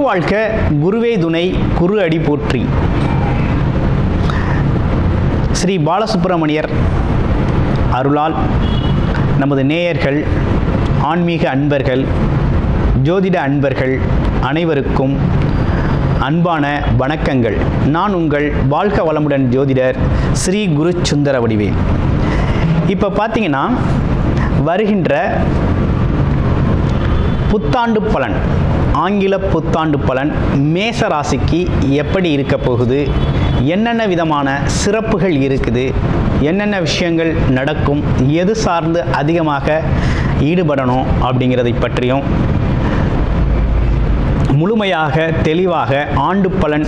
வாழ்க, குருவே துணை, குரு அடி போற்றி. ஸ்ரீ பாலசுப்பிரமணியர் அருளால் நமது நேயர்கள், ஆன்மீக அன்பர்கள், ஜோதிட அன்பர்கள் அனைவருக்கும் அன்பான வணக்கங்கள். நான் உங்கள் வாழ்க வளமுடன் ஜோதிடர் ஸ்ரீ குரு சுந்தர வடிவேல். இப்போ பார்த்தீங்கன்னா வருகின்ற புத்தாண்டு பலன், ஆங்கில புத்தாண்டு பலன் மேச ராசிக்கு எப்படி இருக்க போகுது, என்னென்ன விதமான சிறப்புகள் இருக்குது, என்னென்ன விஷயங்கள் நடக்கும், எது சார்ந்து அதிகமாக ஈடுபடணும் அப்படிங்கிறதை பற்றியும் முழுமையாக தெளிவாக ஆண்டு பலன்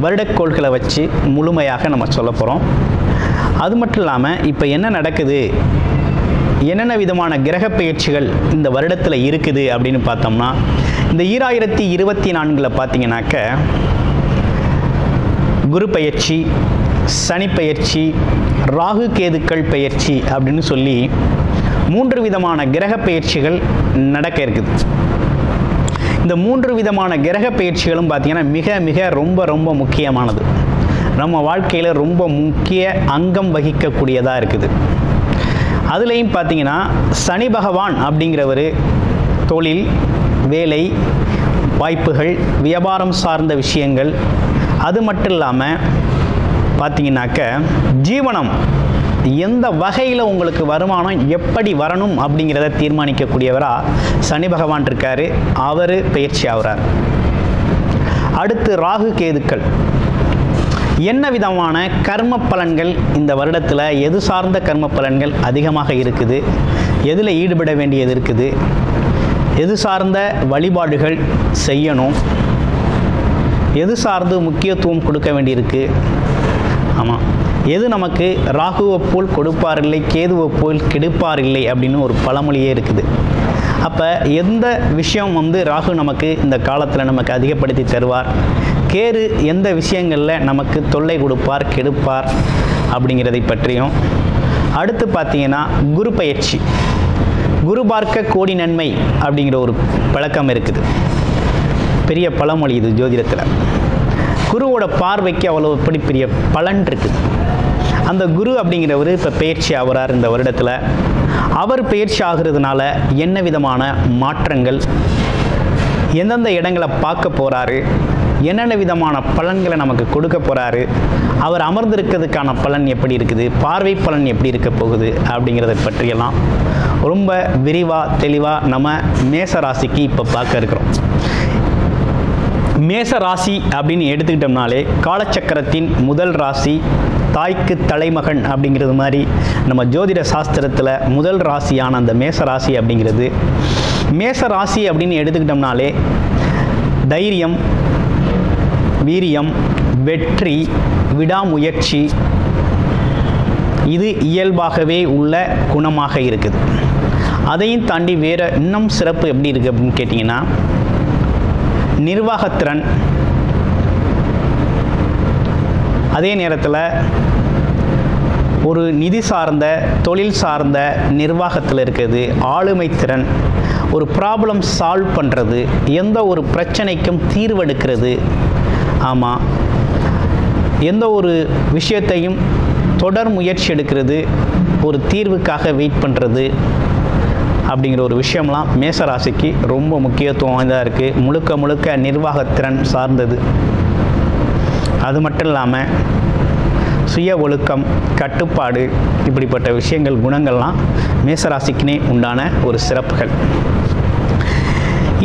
வருடக்கோள்களை வச்சு முழுமையாக நம்ம சொல்ல போகிறோம். அது மட்டும் இல்லாமல் இப்போ என்ன நடக்குது, என்னென்ன விதமான கிரக பயிற்சிகள் இந்த வருடத்தில் இருக்குது அப்படின்னு பார்த்தோம்னா, இந்த 2024 பார்த்தீங்கன்னாக்க குரு பயிற்சி, சனி பயிற்சி, ராகு கேதுக்கள் பயிற்சி அப்படின்னு சொல்லி 3 விதமான கிரக பயிற்சிகள் நடக்க இருக்குது. இந்த 3 விதமான கிரக பயிற்சிகளும் பார்த்தீங்கன்னா மிக மிக ரொம்ப முக்கியமானது. நம்ம வாழ்க்கையில் ரொம்ப முக்கிய அங்கம் வகிக்கக்கூடியதாக இருக்குது. அதுலேயும் பார்த்தீங்கன்னா சனி பகவான் அப்படிங்கிறவர் தொழில், வேலை வாய்ப்புகள், வியாபாரம் சார்ந்த விஷயங்கள், அது மட்டும் இல்லாமல் பார்த்தீங்கன்னாக்க ஜீவனம் எந்த வகையில் உங்களுக்கு வருமானம் எப்படி வரணும் அப்படிங்கிறத தீர்மானிக்கக்கூடியவராக சனி பகவான் இருக்கார். அவர் பயிற்சி ஆகிறார். அடுத்து ராகு கேதுக்கள் என்ன விதமான கர்ம பலன்கள் இந்த வருடத்தில், எது சார்ந்த கர்ம பலன்கள் அதிகமாக இருக்குது, எதில் ஈடுபட வேண்டியது இருக்குது, எது சார்ந்த வழிபாடுகள் செய்யணும், எது சார்ந்து முக்கியத்துவம் கொடுக்க வேண்டியிருக்கு. ஆமாம், எது நமக்கு ராகுவை போல் கொடுப்பார் இல்லை, கேதுவை போல் கெடுப்பார் இல்லை அப்படின்னு ஒரு பழமொழியே இருக்குது. அப்போ எந்த விஷயம் ராகு நமக்கு இந்த காலத்தில் நமக்கு அதிகப்படுத்தி தருவார், கேது எந்த விஷயங்களில் நமக்கு தொல்லை கொடுப்பார், கெடுப்பார் அப்படிங்கிறதை பற்றியும். அடுத்து பார்த்தீங்கன்னா குரு பயிற்சி. குரு பார்க்க கோடி நன்மை அப்படிங்கிற ஒரு பழக்கம் இருக்குது. பெரிய பழமொழி இது ஜோதிடத்தில். குருவோட பார்வைக்கு அவ்வளோ எப்படி பெரிய பலன் இருக்குது. அந்த குரு அப்படிங்கிறவர் இப்போ பயிற்சி ஆகிறார் இந்த வருடத்தில். அவர் பயிற்சி ஆகிறதுனால என்ன விதமான மாற்றங்கள், எந்தெந்த இடங்களை பார்க்க போகிறாரு, என்னென்ன விதமான பலன்களை நமக்கு கொடுக்க போகிறாரு, அவர் அமர்ந்திருக்கிறதுக்கான பலன் எப்படி இருக்குது, பார்வை பலன் எப்படி இருக்க போகுது அப்படிங்கிறத பற்றியெல்லாம் ரொம்ப விரிவாக தெளிவாக நம்ம மேச ராசிக்கு இப்போ பார்க்க இருக்கிறோம். மேச ராசி அப்படின்னு எடுத்துக்கிட்டோம்னாலே காலச்சக்கரத்தின் முதல் ராசி, தாய்க்கு தலைமகன் அப்படிங்கிறது மாதிரி நம்ம ஜோதிட சாஸ்திரத்தில் முதல் ராசியான அந்த மேச ராசி அப்படிங்கிறது, மேச ராசி அப்படின்னு எடுத்துக்கிட்டோம்னாலே தைரியம், வீரியம், வெற்றி, விடாமுயற்சி இது இயல்பாகவே உள்ள குணமாக இருக்குது. அதையும் தாண்டி வேறு இன்னும் சிறப்பு எப்படி இருக்குது அப்படின்னு கேட்டிங்கன்னா, நிர்வாகத்திறன், அதே நேரத்தில் ஒரு நிதி சார்ந்த, தொழில் சார்ந்த நிர்வாகத்தில் இருக்கிறது, ஆளுமை திறன், ஒரு ப்ராப்ளம் சால்வ் பண்ணுறது, எந்த ஒரு பிரச்சனைக்கும் தீர்வெடுக்கிறது. ஆமாம், எந்த ஒரு விஷயத்தையும் தொடர் முயற்சி எடுக்கிறது, ஒரு தீர்வுக்காக வெயிட் பண்ணுறது அப்படிங்கிற ஒரு விஷயம்லாம் மேசராசிக்கு ரொம்ப முக்கியத்துவம் வாய்ந்ததாக இருக்குது. முழுக்க நிர்வாகத்திறன் சார்ந்தது. அது மட்டும் இல்லாமல் சுய ஒழுக்கம், கட்டுப்பாடு, இப்படிப்பட்ட விஷயங்கள், குணங்கள்லாம் மேசராசிக்குனே உண்டான ஒரு சிறப்புகள்.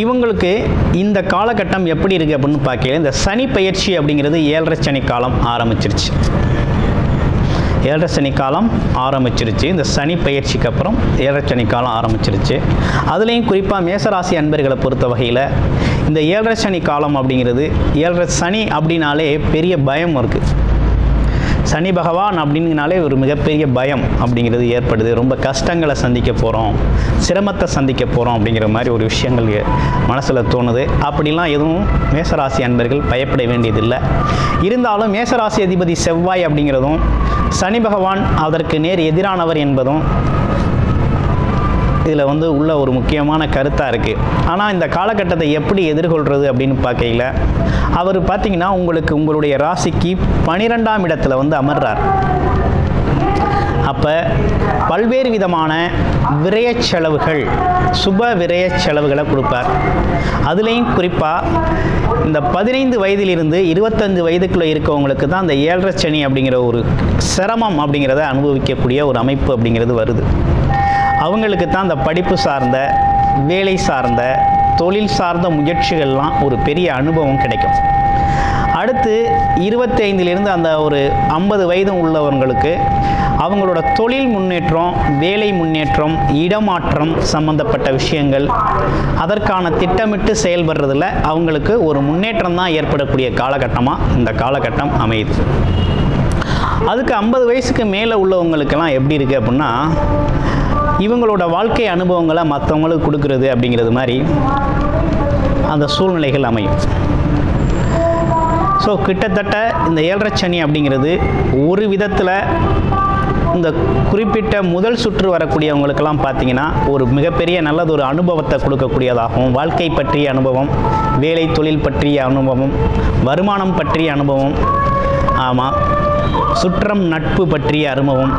இவங்களுக்கு இந்த காலகட்டம் எப்படி இருக்குது அப்படின்னு பார்க்கல, இந்த சனி பயிற்சி அப்படிங்கிறது 7.5 சனி காலம் ஆரம்பிச்சிருச்சு. 7.5 சனி காலம் ஆரம்பிச்சிருச்சு. இந்த சனி பயிற்சிக்கு அப்புறம் 7.5 சனி காலம் ஆரம்பிச்சிருச்சு. அதுலேயும் குறிப்பாக மேசராசி அன்பர்களை பொறுத்த வகையில் இந்த 7.5 சனி காலம் அப்படிங்கிறது, 7.5 சனி அப்படின்னாலே பெரிய பயம் இருக்குது. சனி பகவான் அப்படிங்கனாலே ஒரு மிகப்பெரிய பயம் அப்படிங்கிறது ஏற்படுது. ரொம்ப கஷ்டங்களை சந்திக்க போகிறோம், சிரமத்தை சந்திக்க போகிறோம் அப்படிங்கிற மாதிரி ஒரு விஷயங்கள் மனசில் தோணுது. அப்படிலாம் எதுவும் மேசராசி அன்பர்கள் பயப்பட வேண்டியதில்லை. இருந்தாலும் மேசராசி அதிபதி செவ்வாய் அப்படிங்கிறதும், சனி பகவான் அதற்கு நேர் எதிரானவர் என்பதும் இதில் வந்து உள்ள ஒரு முக்கியமான கருத்தாக இருக்குது. ஆனால் இந்த காலகட்டத்தை எப்படி எதிர்கொள்கிறது அப்படின்னு பார்க்கையில் அவர் பார்த்திங்கன்னா உங்களுடைய ராசிக்கு 12ஆம் இடத்துல வந்து அமர்றார். அப்போ பல்வேறு விதமான விரய செலவுகள், சுப விரய செலவுகளை கொடுப்பார். அதுலேயும் குறிப்பாக இந்த 15 வயதிலிருந்து 25 வயதுக்குள்ளே இருக்கவங்களுக்கு தான் அந்த 7.5 சனி அப்படிங்கிற ஒரு சிரமம் அப்படிங்கிறத அனுபவிக்கக்கூடிய ஒரு அமைப்பு அப்படிங்கிறது வருது. அவங்களுக்கு தான் அந்த படிப்பு சார்ந்த, வேலை சார்ந்த, தொழில் சார்ந்த முயற்சிகள்லாம் ஒரு பெரிய அனுபவம் கிடைக்கும். அடுத்து 25லிருந்து அந்த ஒரு 50 வயது உள்ளவங்களுக்கு அவங்களோட தொழில் முன்னேற்றம், வேலை முன்னேற்றம், இடமாற்றம் சம்பந்தப்பட்ட விஷயங்கள், அதற்கான திட்டமிட்டு செயல்படுறதில் அவங்களுக்கு ஒரு முன்னேற்றம் தான் ஏற்படக்கூடிய காலகட்டமாக இந்த காலகட்டம் அமையுது. அதுக்கு 50 வயசுக்கு மேலே உள்ளவங்களுக்கெல்லாம் எப்படி இருக்குது அப்படின்னா, இவங்களோட வாழ்க்கை அனுபவங்களை மற்றவங்களுக்கு கொடுக்கறது அப்படிங்கிறது மாதிரி அந்த சூழ்நிலைகள் அமையும். ஸோ கிட்டத்தட்ட இந்த 7.5 சனி அப்படிங்கிறது ஒரு விதத்தில் இந்த குறிப்பிட்ட முதல் சுற்று வரக்கூடியவங்களுக்கெல்லாம் பார்த்திங்கன்னா ஒரு மிகப்பெரிய நல்லதொரு அனுபவத்தை கொடுக்கக்கூடியதாகவும், வாழ்க்கை பற்றிய அனுபவம், வேலை தொழில் பற்றிய அனுபவம், வருமானம் பற்றிய அனுபவம், ஆமாம், சுற்றம் நட்பு பற்றிய அனுபவம்,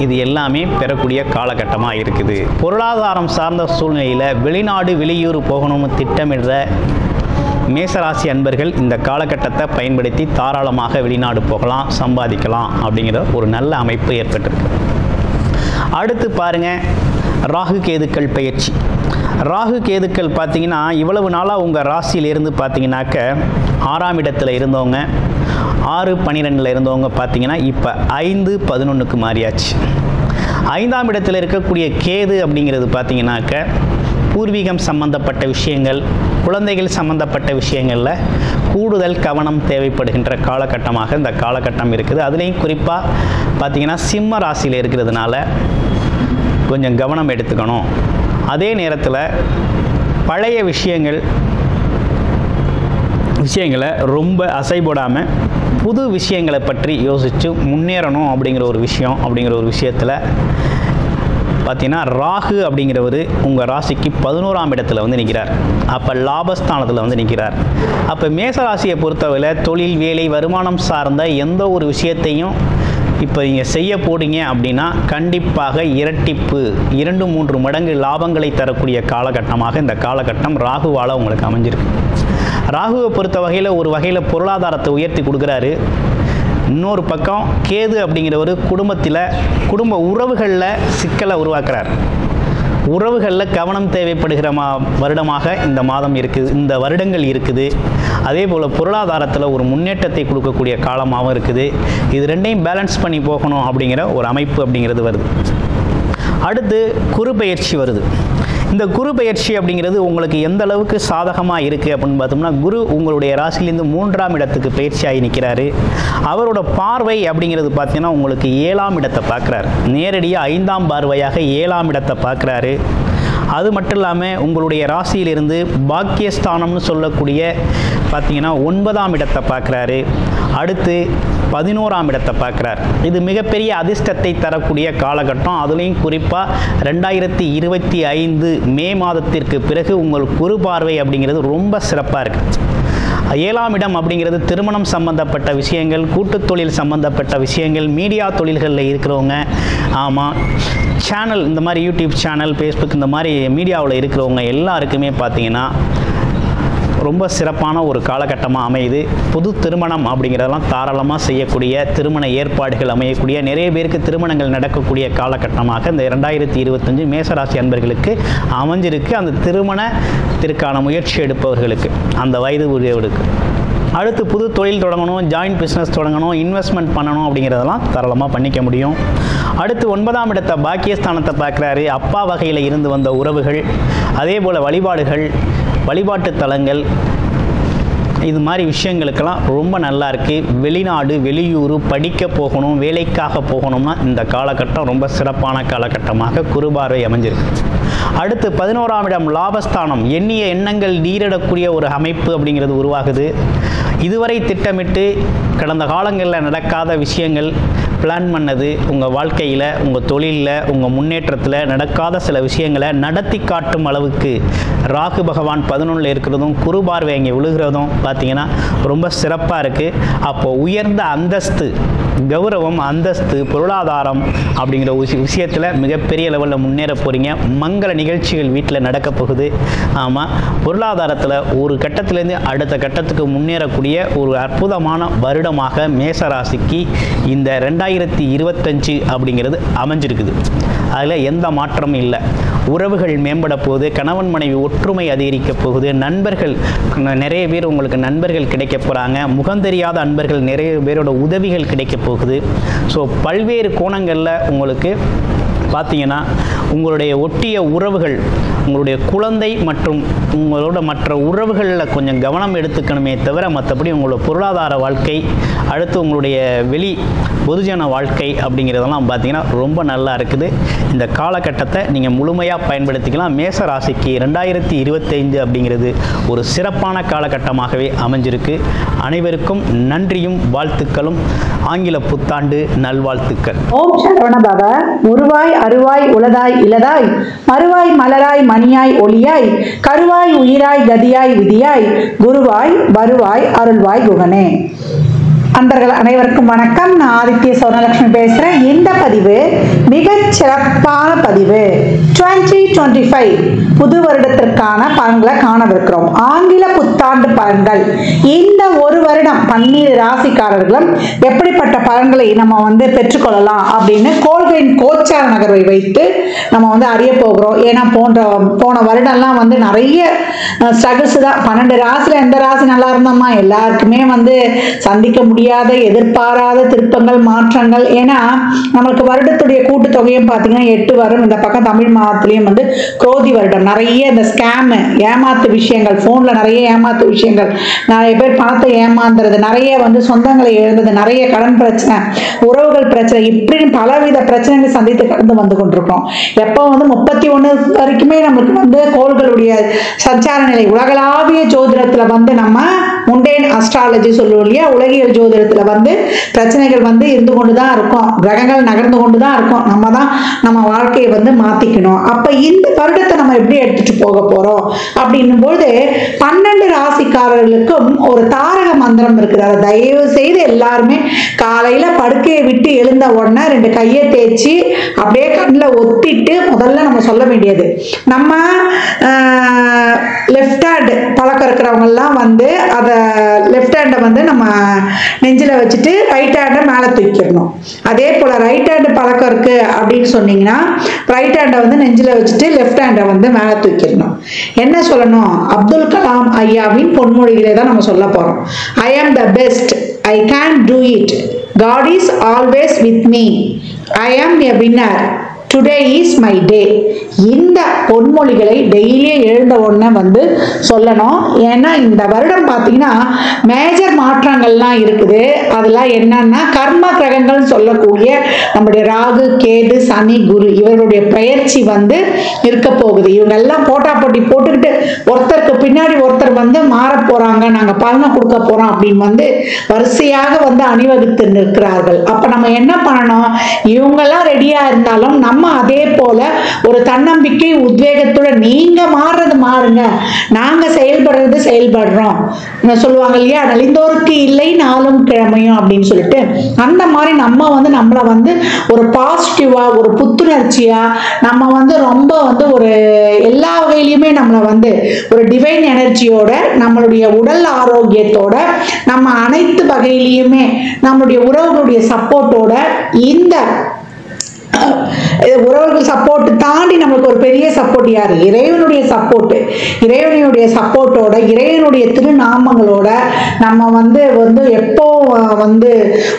இது எல்லாமே பெறக்கூடிய காலகட்டமாக இருக்குது. பொருளாதாரம் சார்ந்த சூழ்நிலையில் வெளிநாடு வெளியூர் போகணும்னு திட்டமிடுற மேசராசி அன்பர்கள் இந்த காலகட்டத்தை பயன்படுத்தி தாராளமாக வெளிநாடு போகலாம், சம்பாதிக்கலாம் அப்படிங்கிற ஒரு நல்ல அமைப்பு ஏற்பட்டிருக்கு. அடுத்து பாருங்கள், ராகு கேதுக்கள் பயிற்சி. ராகு கேதுக்கள் பார்த்திங்கன்னா இவ்வளவு நாளாக உங்கள் ராசியிலிருந்து பார்த்திங்கனாக்க 6ஆம் இடத்துல இருந்தவங்க, 6-12 இருந்தவங்க பார்த்திங்கன்னா இப்போ 5-11க்கு மாறியாச்சு. 5ஆம் இடத்துல இருக்கக்கூடிய கேது அப்படிங்கிறது பார்த்திங்கனாக்க பூர்வீகம் சம்பந்தப்பட்ட விஷயங்கள், குழந்தைகள் சம்பந்தப்பட்ட விஷயங்களில் கூடுதல் கவனம் தேவைப்படுகின்ற காலகட்டமாக இந்த காலகட்டம் இருக்குது. அதுலேயும் குறிப்பாக பார்த்திங்கன்னா சிம்ம ராசியில் இருக்கிறதுனால கொஞ்சம் கவனம் எடுத்துக்கணும். அதே நேரத்தில் பழைய விஷயங்களை ரொம்ப அசைபோடாமல் புது விஷயங்களை பற்றி யோசித்து முன்னேறணும் அப்படிங்கிற ஒரு விஷயத்தில் பார்த்தீங்கன்னா ராகு அப்படிங்கிறவர் உங்கள் ராசிக்கு 11ஆம் இடத்துல வந்து நிற்கிறார். அப்போ லாபஸ்தானத்தில் வந்து நிற்கிறார். அப்போ மேசராசியை பொறுத்தவரை தொழில், வேலை, வருமானம் சார்ந்த எந்த ஒரு விஷயத்தையும் இப்போ நீங்கள் செய்ய போறீங்க அப்படின்னா கண்டிப்பாக இரட்டிப்பு, 2-3 மடங்கு லாபங்களை தரக்கூடிய காலகட்டமாக இந்த காலகட்டம் ராகுவால் உங்களுக்கு அமைஞ்சிருக்கு. ராகுவை பொறுத்த வகையில் ஒரு வகையில் பொருளாதாரத்தை உயர்த்தி கொடுக்குறாரு. இன்னொரு பக்கம் கேது அப்படிங்கிறவர் குடும்ப உறவுகளில் சிக்கலை உருவாக்குறார். உறவுகளில் கவனம் தேவைப்படுகிற வருடமாக இந்த மாதம் இருக்குது, இந்த வருடங்கள் இருக்குது. அதே போல் பொருளாதாரத்தில் ஒரு முன்னேற்றத்தை கொடுக்கக்கூடிய காலமாகவும் இருக்குது. இது ரெண்டையும் பேலன்ஸ் பண்ணி போகணும் அப்படிங்கிற ஒரு அமைப்பு அப்படிங்கிறது வருது. அடுத்து குரு பெயர்ச்சி வருது. இந்த குரு பெயர்ச்சி அப்படிங்கிறது உங்களுக்கு எந்த அளவுக்கு சாதகமாக இருக்குது அப்படின்னு பார்த்தோம்னா, குரு உங்களுடைய ராசியிலேருந்து 3ஆம் இடத்துக்கு பயிற்சியாகி நிற்கிறாரு. அவரோட பார்வை அப்படிங்கிறது பார்த்தீங்கன்னா உங்களுக்கு 7ஆம் இடத்தை பார்க்குறாரு. நேரடியாக 5ஆம் பார்வையாக 7ஆம் இடத்தை பார்க்குறாரு. அது மட்டும் இல்லாமல் உங்களுடைய ராசியிலிருந்து பாக்கியஸ்தானம்னு சொல்லக்கூடிய பார்த்தீங்கன்னா 9ஆம் இடத்தை பார்க்குறாரு. அடுத்து 11ஆம் இடத்தை பார்க்குறார். இது மிகப்பெரிய அதிர்ஷ்டத்தை தரக்கூடிய காலகட்டம். அதுலேயும் குறிப்பாக 2025 மே மாதத்திற்கு பிறகு உங்கள் குரு பார்வை அப்படிங்கிறது ரொம்ப சிறப்பாக இருக்குது. 7ஆம் இடம் அப்படிங்கிறது திருமணம் சம்பந்தப்பட்ட விஷயங்கள், கூட்டுத் தொழில் சம்பந்தப்பட்ட விஷயங்கள், மீடியா தொழில்களில் இருக்கிறவங்க, ஆமாம், சேனல், இந்த மாதிரி யூடியூப் சேனல், ஃபேஸ்புக், இந்த மாதிரி மீடியாவில் இருக்கிறவங்க எல்லாருக்குமே பார்த்தீங்கன்னா ரொம்ப சிறப்பான ஒரு காலகட்டமாக அமையுது. புது திருமணம் அப்படிங்கிறதெல்லாம் தாராளமாக செய்யக்கூடிய, திருமண ஏற்பாடுகள் அமையக்கூடிய, நிறைய பேருக்கு திருமணங்கள் நடக்கக்கூடிய காலகட்டமாக இந்த 2025 மேசராசி அன்பர்களுக்கு அமைஞ்சிருக்கு. அந்த திருமணத்திற்கான முயற்சி எடுப்பவர்களுக்கு, அந்த வயது உரியவர்களுக்கு. அடுத்து புது தொழில் தொடங்கணும், ஜாயின்ட் பிஸ்னஸ் தொடங்கணும், இன்வெஸ்ட்மெண்ட் பண்ணணும் அப்படிங்கிறதெல்லாம் தாராளமாக பண்ணிக்க முடியும். அடுத்து 9ஆம் இடத்தை பாக்கியஸ்தானத்தை பார்க்குறாரு. அப்பா வகையில் இருந்து வந்த உறவுகள், அதே போல் வழிபாடுகள், வழிபாட்டு தலங்கள், இது மாதிரி விஷயங்களுக்கெல்லாம் ரொம்ப நல்லா இருக்குது. வெளிநாடு, வெளியூர் படிக்க போகணும், வேலைக்காக போகணும்னா இந்த காலகட்டம் ரொம்ப சிறப்பான காலகட்டமாக குருபார்வை அமைஞ்சிருக்கு. அடுத்து 11ஆம் இடம் லாபஸ்தானம், எண்ணிய எண்ணங்கள் நீரிடக்கூடிய ஒரு அமைப்பு அப்படிங்கிறது உருவாகுது. இதுவரை திட்டமிட்டு கடந்த காலங்களில் நடக்காத விஷயங்கள், பிளான் பண்ணது உங்கள் வாழ்க்கையில், உங்கள் தொழிலில், உங்கள் முன்னேற்றத்தில் நடக்காத சில விஷயங்களை நடத்தி காட்டும் அளவுக்கு ராகு பகவான் 11ல் இருக்கிறதும் குரு பார்வை இங்கே விழுகிறதும் பார்த்திங்கன்னா ரொம்ப சிறப்பாக இருக்குது. அப்போது உயர்ந்த அந்தஸ்து, கௌரவம், அந்தஸ்து, பொருளாதாரம் அப்படிங்கிற விஷயத்தில் மிகப்பெரிய லெவலில் முன்னேற போகிறீங்க. மங்கள நிகழ்ச்சிகள் வீட்டில் நடக்க போகுது. ஆமாம், பொருளாதாரத்தில் ஒரு கட்டத்திலேருந்து அடுத்த கட்டத்துக்கு முன்னேறக்கூடிய ஒரு அற்புதமான வருடமாக மேசராசிக்கு இந்த 2025 அப்படிங்கிறது அமைஞ்சிருக்குது. அதில் எந்த மாற்றமும் இல்லை. உறவுகள் மேம்பட போகுது, கணவன் மனைவி ஒற்றுமை அதிகரிக்க போகுது, நண்பர்கள் நிறைய பேர் உங்களுக்கு நண்பர்கள் கிடைக்க போகிறாங்க, முகந்தெரியாத அன்பர்கள் நிறைய பேரோட உதவிகள் கிடைக்க போகுது. ஸோ பல்வேறு கோணங்களில் உங்களுக்கு பார்த்தீங்கன்னா உங்களுடைய ஒட்டிய உறவுகள், உங்களுடைய குழந்தை மற்றும் உங்களோட மற்ற உறவுகளில் கொஞ்சம் கவனம் எடுத்துக்கணுமே தவிர மற்றபடி உங்களோட பொருளாதார வாழ்க்கை, அடுத்து உங்களுடைய வெளி பொதுஜன வாழ்க்கை அப்படிங்கிறதெல்லாம் பார்த்தீங்கன்னா ரொம்ப நல்லா இருக்குது. இந்த காலகட்டத்தை நீங்கள் முழுமையாக பயன்படுத்திக்கலாம். மேச ராசிக்கு 2025 அப்படிங்கிறது ஒரு சிறப்பான காலகட்டமாகவே அமைஞ்சிருக்கு. அனைவருக்கும் நன்றியும் வாழ்த்துக்களும். ஆங்கில புத்தாண்டு நல்வாழ்த்துக்கள். ஓம் சரவண பவ. உருவாய் அருவாய் உளதாய் இலதாய் மறுவாய் மலராய் மணியாய் ஒளியாய் கருவாய் உயிராய் கதியாய் விதியாய் குருவாய் வருவாய் அருள்வாய் குகனே. அன்பர்கள் அனைவருக்கும் வணக்கம். நான் ஆதித்ய சௌனலட்சுமி பேசுகிறேன். இந்த பதிவு மிகச் சிறப்பான பதிவு. 2025 புது வருடத்திற்கான பலன்களை காணவிருக்கிறோம். ஆங்கில புத்தாண்டு பலன்கள். இந்த ஒரு வருடம் 12 ராசிக்காரர்களும் எப்படிப்பட்ட பலன்களை நம்ம பெற்றுக்கொள்ளலாம் அப்படின்னு கோள்களின் கோச்சார நகர்வை வைத்து நம்ம அறிய போகிறோம். ஏன்னா போன வருடம்லாம் நிறைய ஸ்ட்ரகிள்ஸ் தான். 12 ராசியில் எந்த ராசி நல்லா இருந்தோமா, எல்லாருக்குமே சந்திக்க முடியாத எதிர்பாராத திருப்பங்கள், மாற்றங்கள். ஏன்னா நம்மளுக்கு வருடத்துடைய கூட்டுத்தொகையும் பார்த்தீங்கன்னா 8 வரும். இந்த பக்கம் தமிழ் மாதத்திலையும் குரோதி வருடம். நிறைய இந்த ஸ்கேம், ஏமாத்து விஷயங்கள், போன்ல நிறைய ஏமாத்து விஷயங்கள், நிறைய பேர் பணத்தை ஏமாந்துறது, நிறைய சொந்தங்களை இழந்தது, நிறைய கடன் பிரச்சனை, உறவுகள் பிரச்சனை, இப்படின்னு பலவித பிரச்சனைகளை சந்தித்து கடந்து வந்து கொண்டிருக்கோம். எப்போ 31 வரைக்குமே நம்மளுக்கு கோள்களுடைய சஞ்சார நிலை, உலகளாவிய ஜோதிடத்துல நம்ம முண்டேன் அஸ்ட்ராலஜி சொல்லுவோம் இல்லையா, உலகியல் ஜோதிடத்துல பிரச்சனைகள் இருந்து கொண்டுதான் இருக்கும், கிரகங்கள் நகர்ந்து கொண்டுதான் இருக்கும். நம்ம தான் நம்ம வாழ்க்கையை மாத்திக்கணும். அப்ப இந்த வருடத்தை நம்ம எப்படி எடுத்துட்டு போக போறோம் அப்படின்னும் போது 12 ராசிக்காரர்களுக்கும் ஒரு தாரக மந்திரம் இருக்குது. அதை தயவு செய்து எல்லாருமே காலையில படுக்கையை விட்டு எழுந்த உடனே 2 கையை தேய்ச்சி அப்படியே கண்ணில் ஒத்திட்டு முதல்ல நம்ம சொல்ல வேண்டியது, நம்ம லெஃப்ட் ஹேண்ட் பழக்கம் இருக்கிறவங்க எல்லாம் அதை லெஃப்ட் ஹேண்டை நம்ம நெஞ்சில் வச்சுட்டு ரைட் ஹேண்டை மேலே தூக்கிடணும். அதே போல ரைட் ஹேண்டு பழக்கம் இருக்கு அப்படின்னு சொன்னீங்கன்னா ரைட் ஹேண்டை நெஞ்சில் வச்சுட்டு லெஃப்ட் ஹேண்டை மேலே தூக்கிடணும். என்ன சொல்லணும்? அப்துல் கலாம் ஐயாவின் பொன்மொழிகளை தான் நம்ம சொல்ல போறோம். I am the best, I can do it, God is always with me, I am a winner, today is my day. இந்த பொன்மொழிகளை டெய்லியே எழுந்த உடனே சொல்லணும். ஏன்னா இந்த வருடம் பார்த்தீங்கன்னா மேஜர் மாற்றங்கள்லாம் இருக்குது. அதெல்லாம் என்னன்னா கர்ம கிரகங்கள் சொல்லக்கூடிய நம்முடைய ராகு, கேது, சனி, குரு இவருடைய பயிற்சி இருக்க போகுது. இவங்க எல்லாம் போட்டா போட்டி போட்டுக்கிட்டு ஒருத்தருக்கு பின்னாடி ஒருத்தர் மாற போறாங்க, நாங்க பலனை கொடுக்க போறோம் அப்படின்னு வரிசையாக அணிவகுத்து நிற்கிறார்கள். அப்ப நம்ம என்ன பண்ணணும்? இவங்கெல்லாம் ரெடியா இருந்தாலும் நம்ம அதே போல ஒரு தன்னம்பிக்கை, உத்வேகத்துடன் நீங்க மாறுறது மாறுங்க, நாங்க செயல்படுறது செயல்படுறோம் சொல்லுவாங்க இல்லையா, நலிந்தோருக்கு இல்லை நாளும் கிழமையும் அப்படின்னு சொல்லிட்டு, அந்த மாதிரி நம்ம நம்மள ஒரு பாசிட்டிவா, ஒரு புத்துணர்ச்சியா, நம்ம ரொம்ப ஒரு எல்லா வகையிலுமே நம்மள ஒரு டிவைன் எனர்ஜியோட, நம்மளுடைய உடல் ஆரோக்கியத்தோட, நம்ம அனைத்து வகையிலுமே நம்மளுடைய உறவுகளுடைய சப்போர்ட்டோட, இந்த உறவுகள் சப்போர்ட் தாண்டி நம்மளுக்கு ஒரு பெரிய சப்போர்ட் யாரு? இறைவனுடைய சப்போர்ட். இறைவனுடைய சப்போர்ட்டோட, இறைவனுடைய திருநாமங்களோட நம்ம எப்போ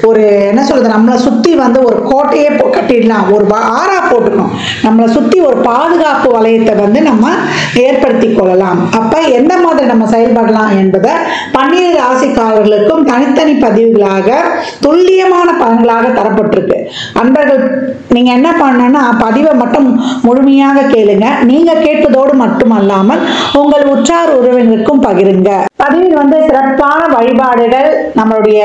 ஒரு என்ன சொல்றது, நம்மளை சுத்தி ஒரு கோட்டையே கட்டிடலாம், ஒரு ஆறா போட்டுக்கணும், நம்மளை சுத்தி ஒரு பாதுகாப்பு வளையத்தை நம்ம ஏற்படுத்தி கொள்ளலாம். அப்ப எந்த மாதிரி நம்ம செயல்படலாம் என்பதை 12 ராசிக்காரர்களுக்கும் தனித்தனி பதிவுகளாக துல்லியமான பலன்களாக தரப்பட்டிருக்கு. அன்பர்கள் நீங்க என்ன பண்ணணும்னா பதிவை மட்டும் முழுமையாக கேளுங்க. நீங்க கேட்பதோடு மட்டுமல்லாமல் உங்கள் உற்றார் உறவினருக்கும் பகிருங்க. பதிவில் வந்து சிறப்பான வழிபாடுகள், நம்மளுடைய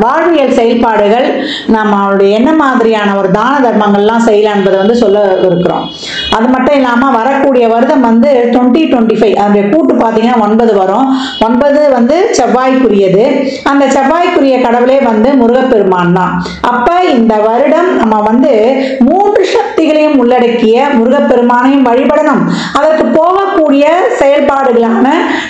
வாழ்வியல் செயல்பாடுகள், நம்மளுடைய என்ன மாதிரியான ஒரு தான தர்மங்கள்லாம் செய்யலாம் என்பதை வந்து சொல்ல இருக்கிறோம். அது மட்டும் இல்லாம வரக்கூடிய வருடம் வந்து 2025 அதனுடைய கூட்டு பார்த்தீங்கன்னா 9 வரும். 9 வந்து செவ்வாய்க்குரியது. அந்த செவ்வாய்க்குரிய கடவுளே வந்து முருகப்பெருமான் தான். அப்ப இந்த வருடம் நம்ம வந்து 3 சக்திகளையும் உள்ளடக்கிய முருகப்பெருமானையும் வழிபடணும். அதற்கு போகக்கூடிய செயல்பாடுகளான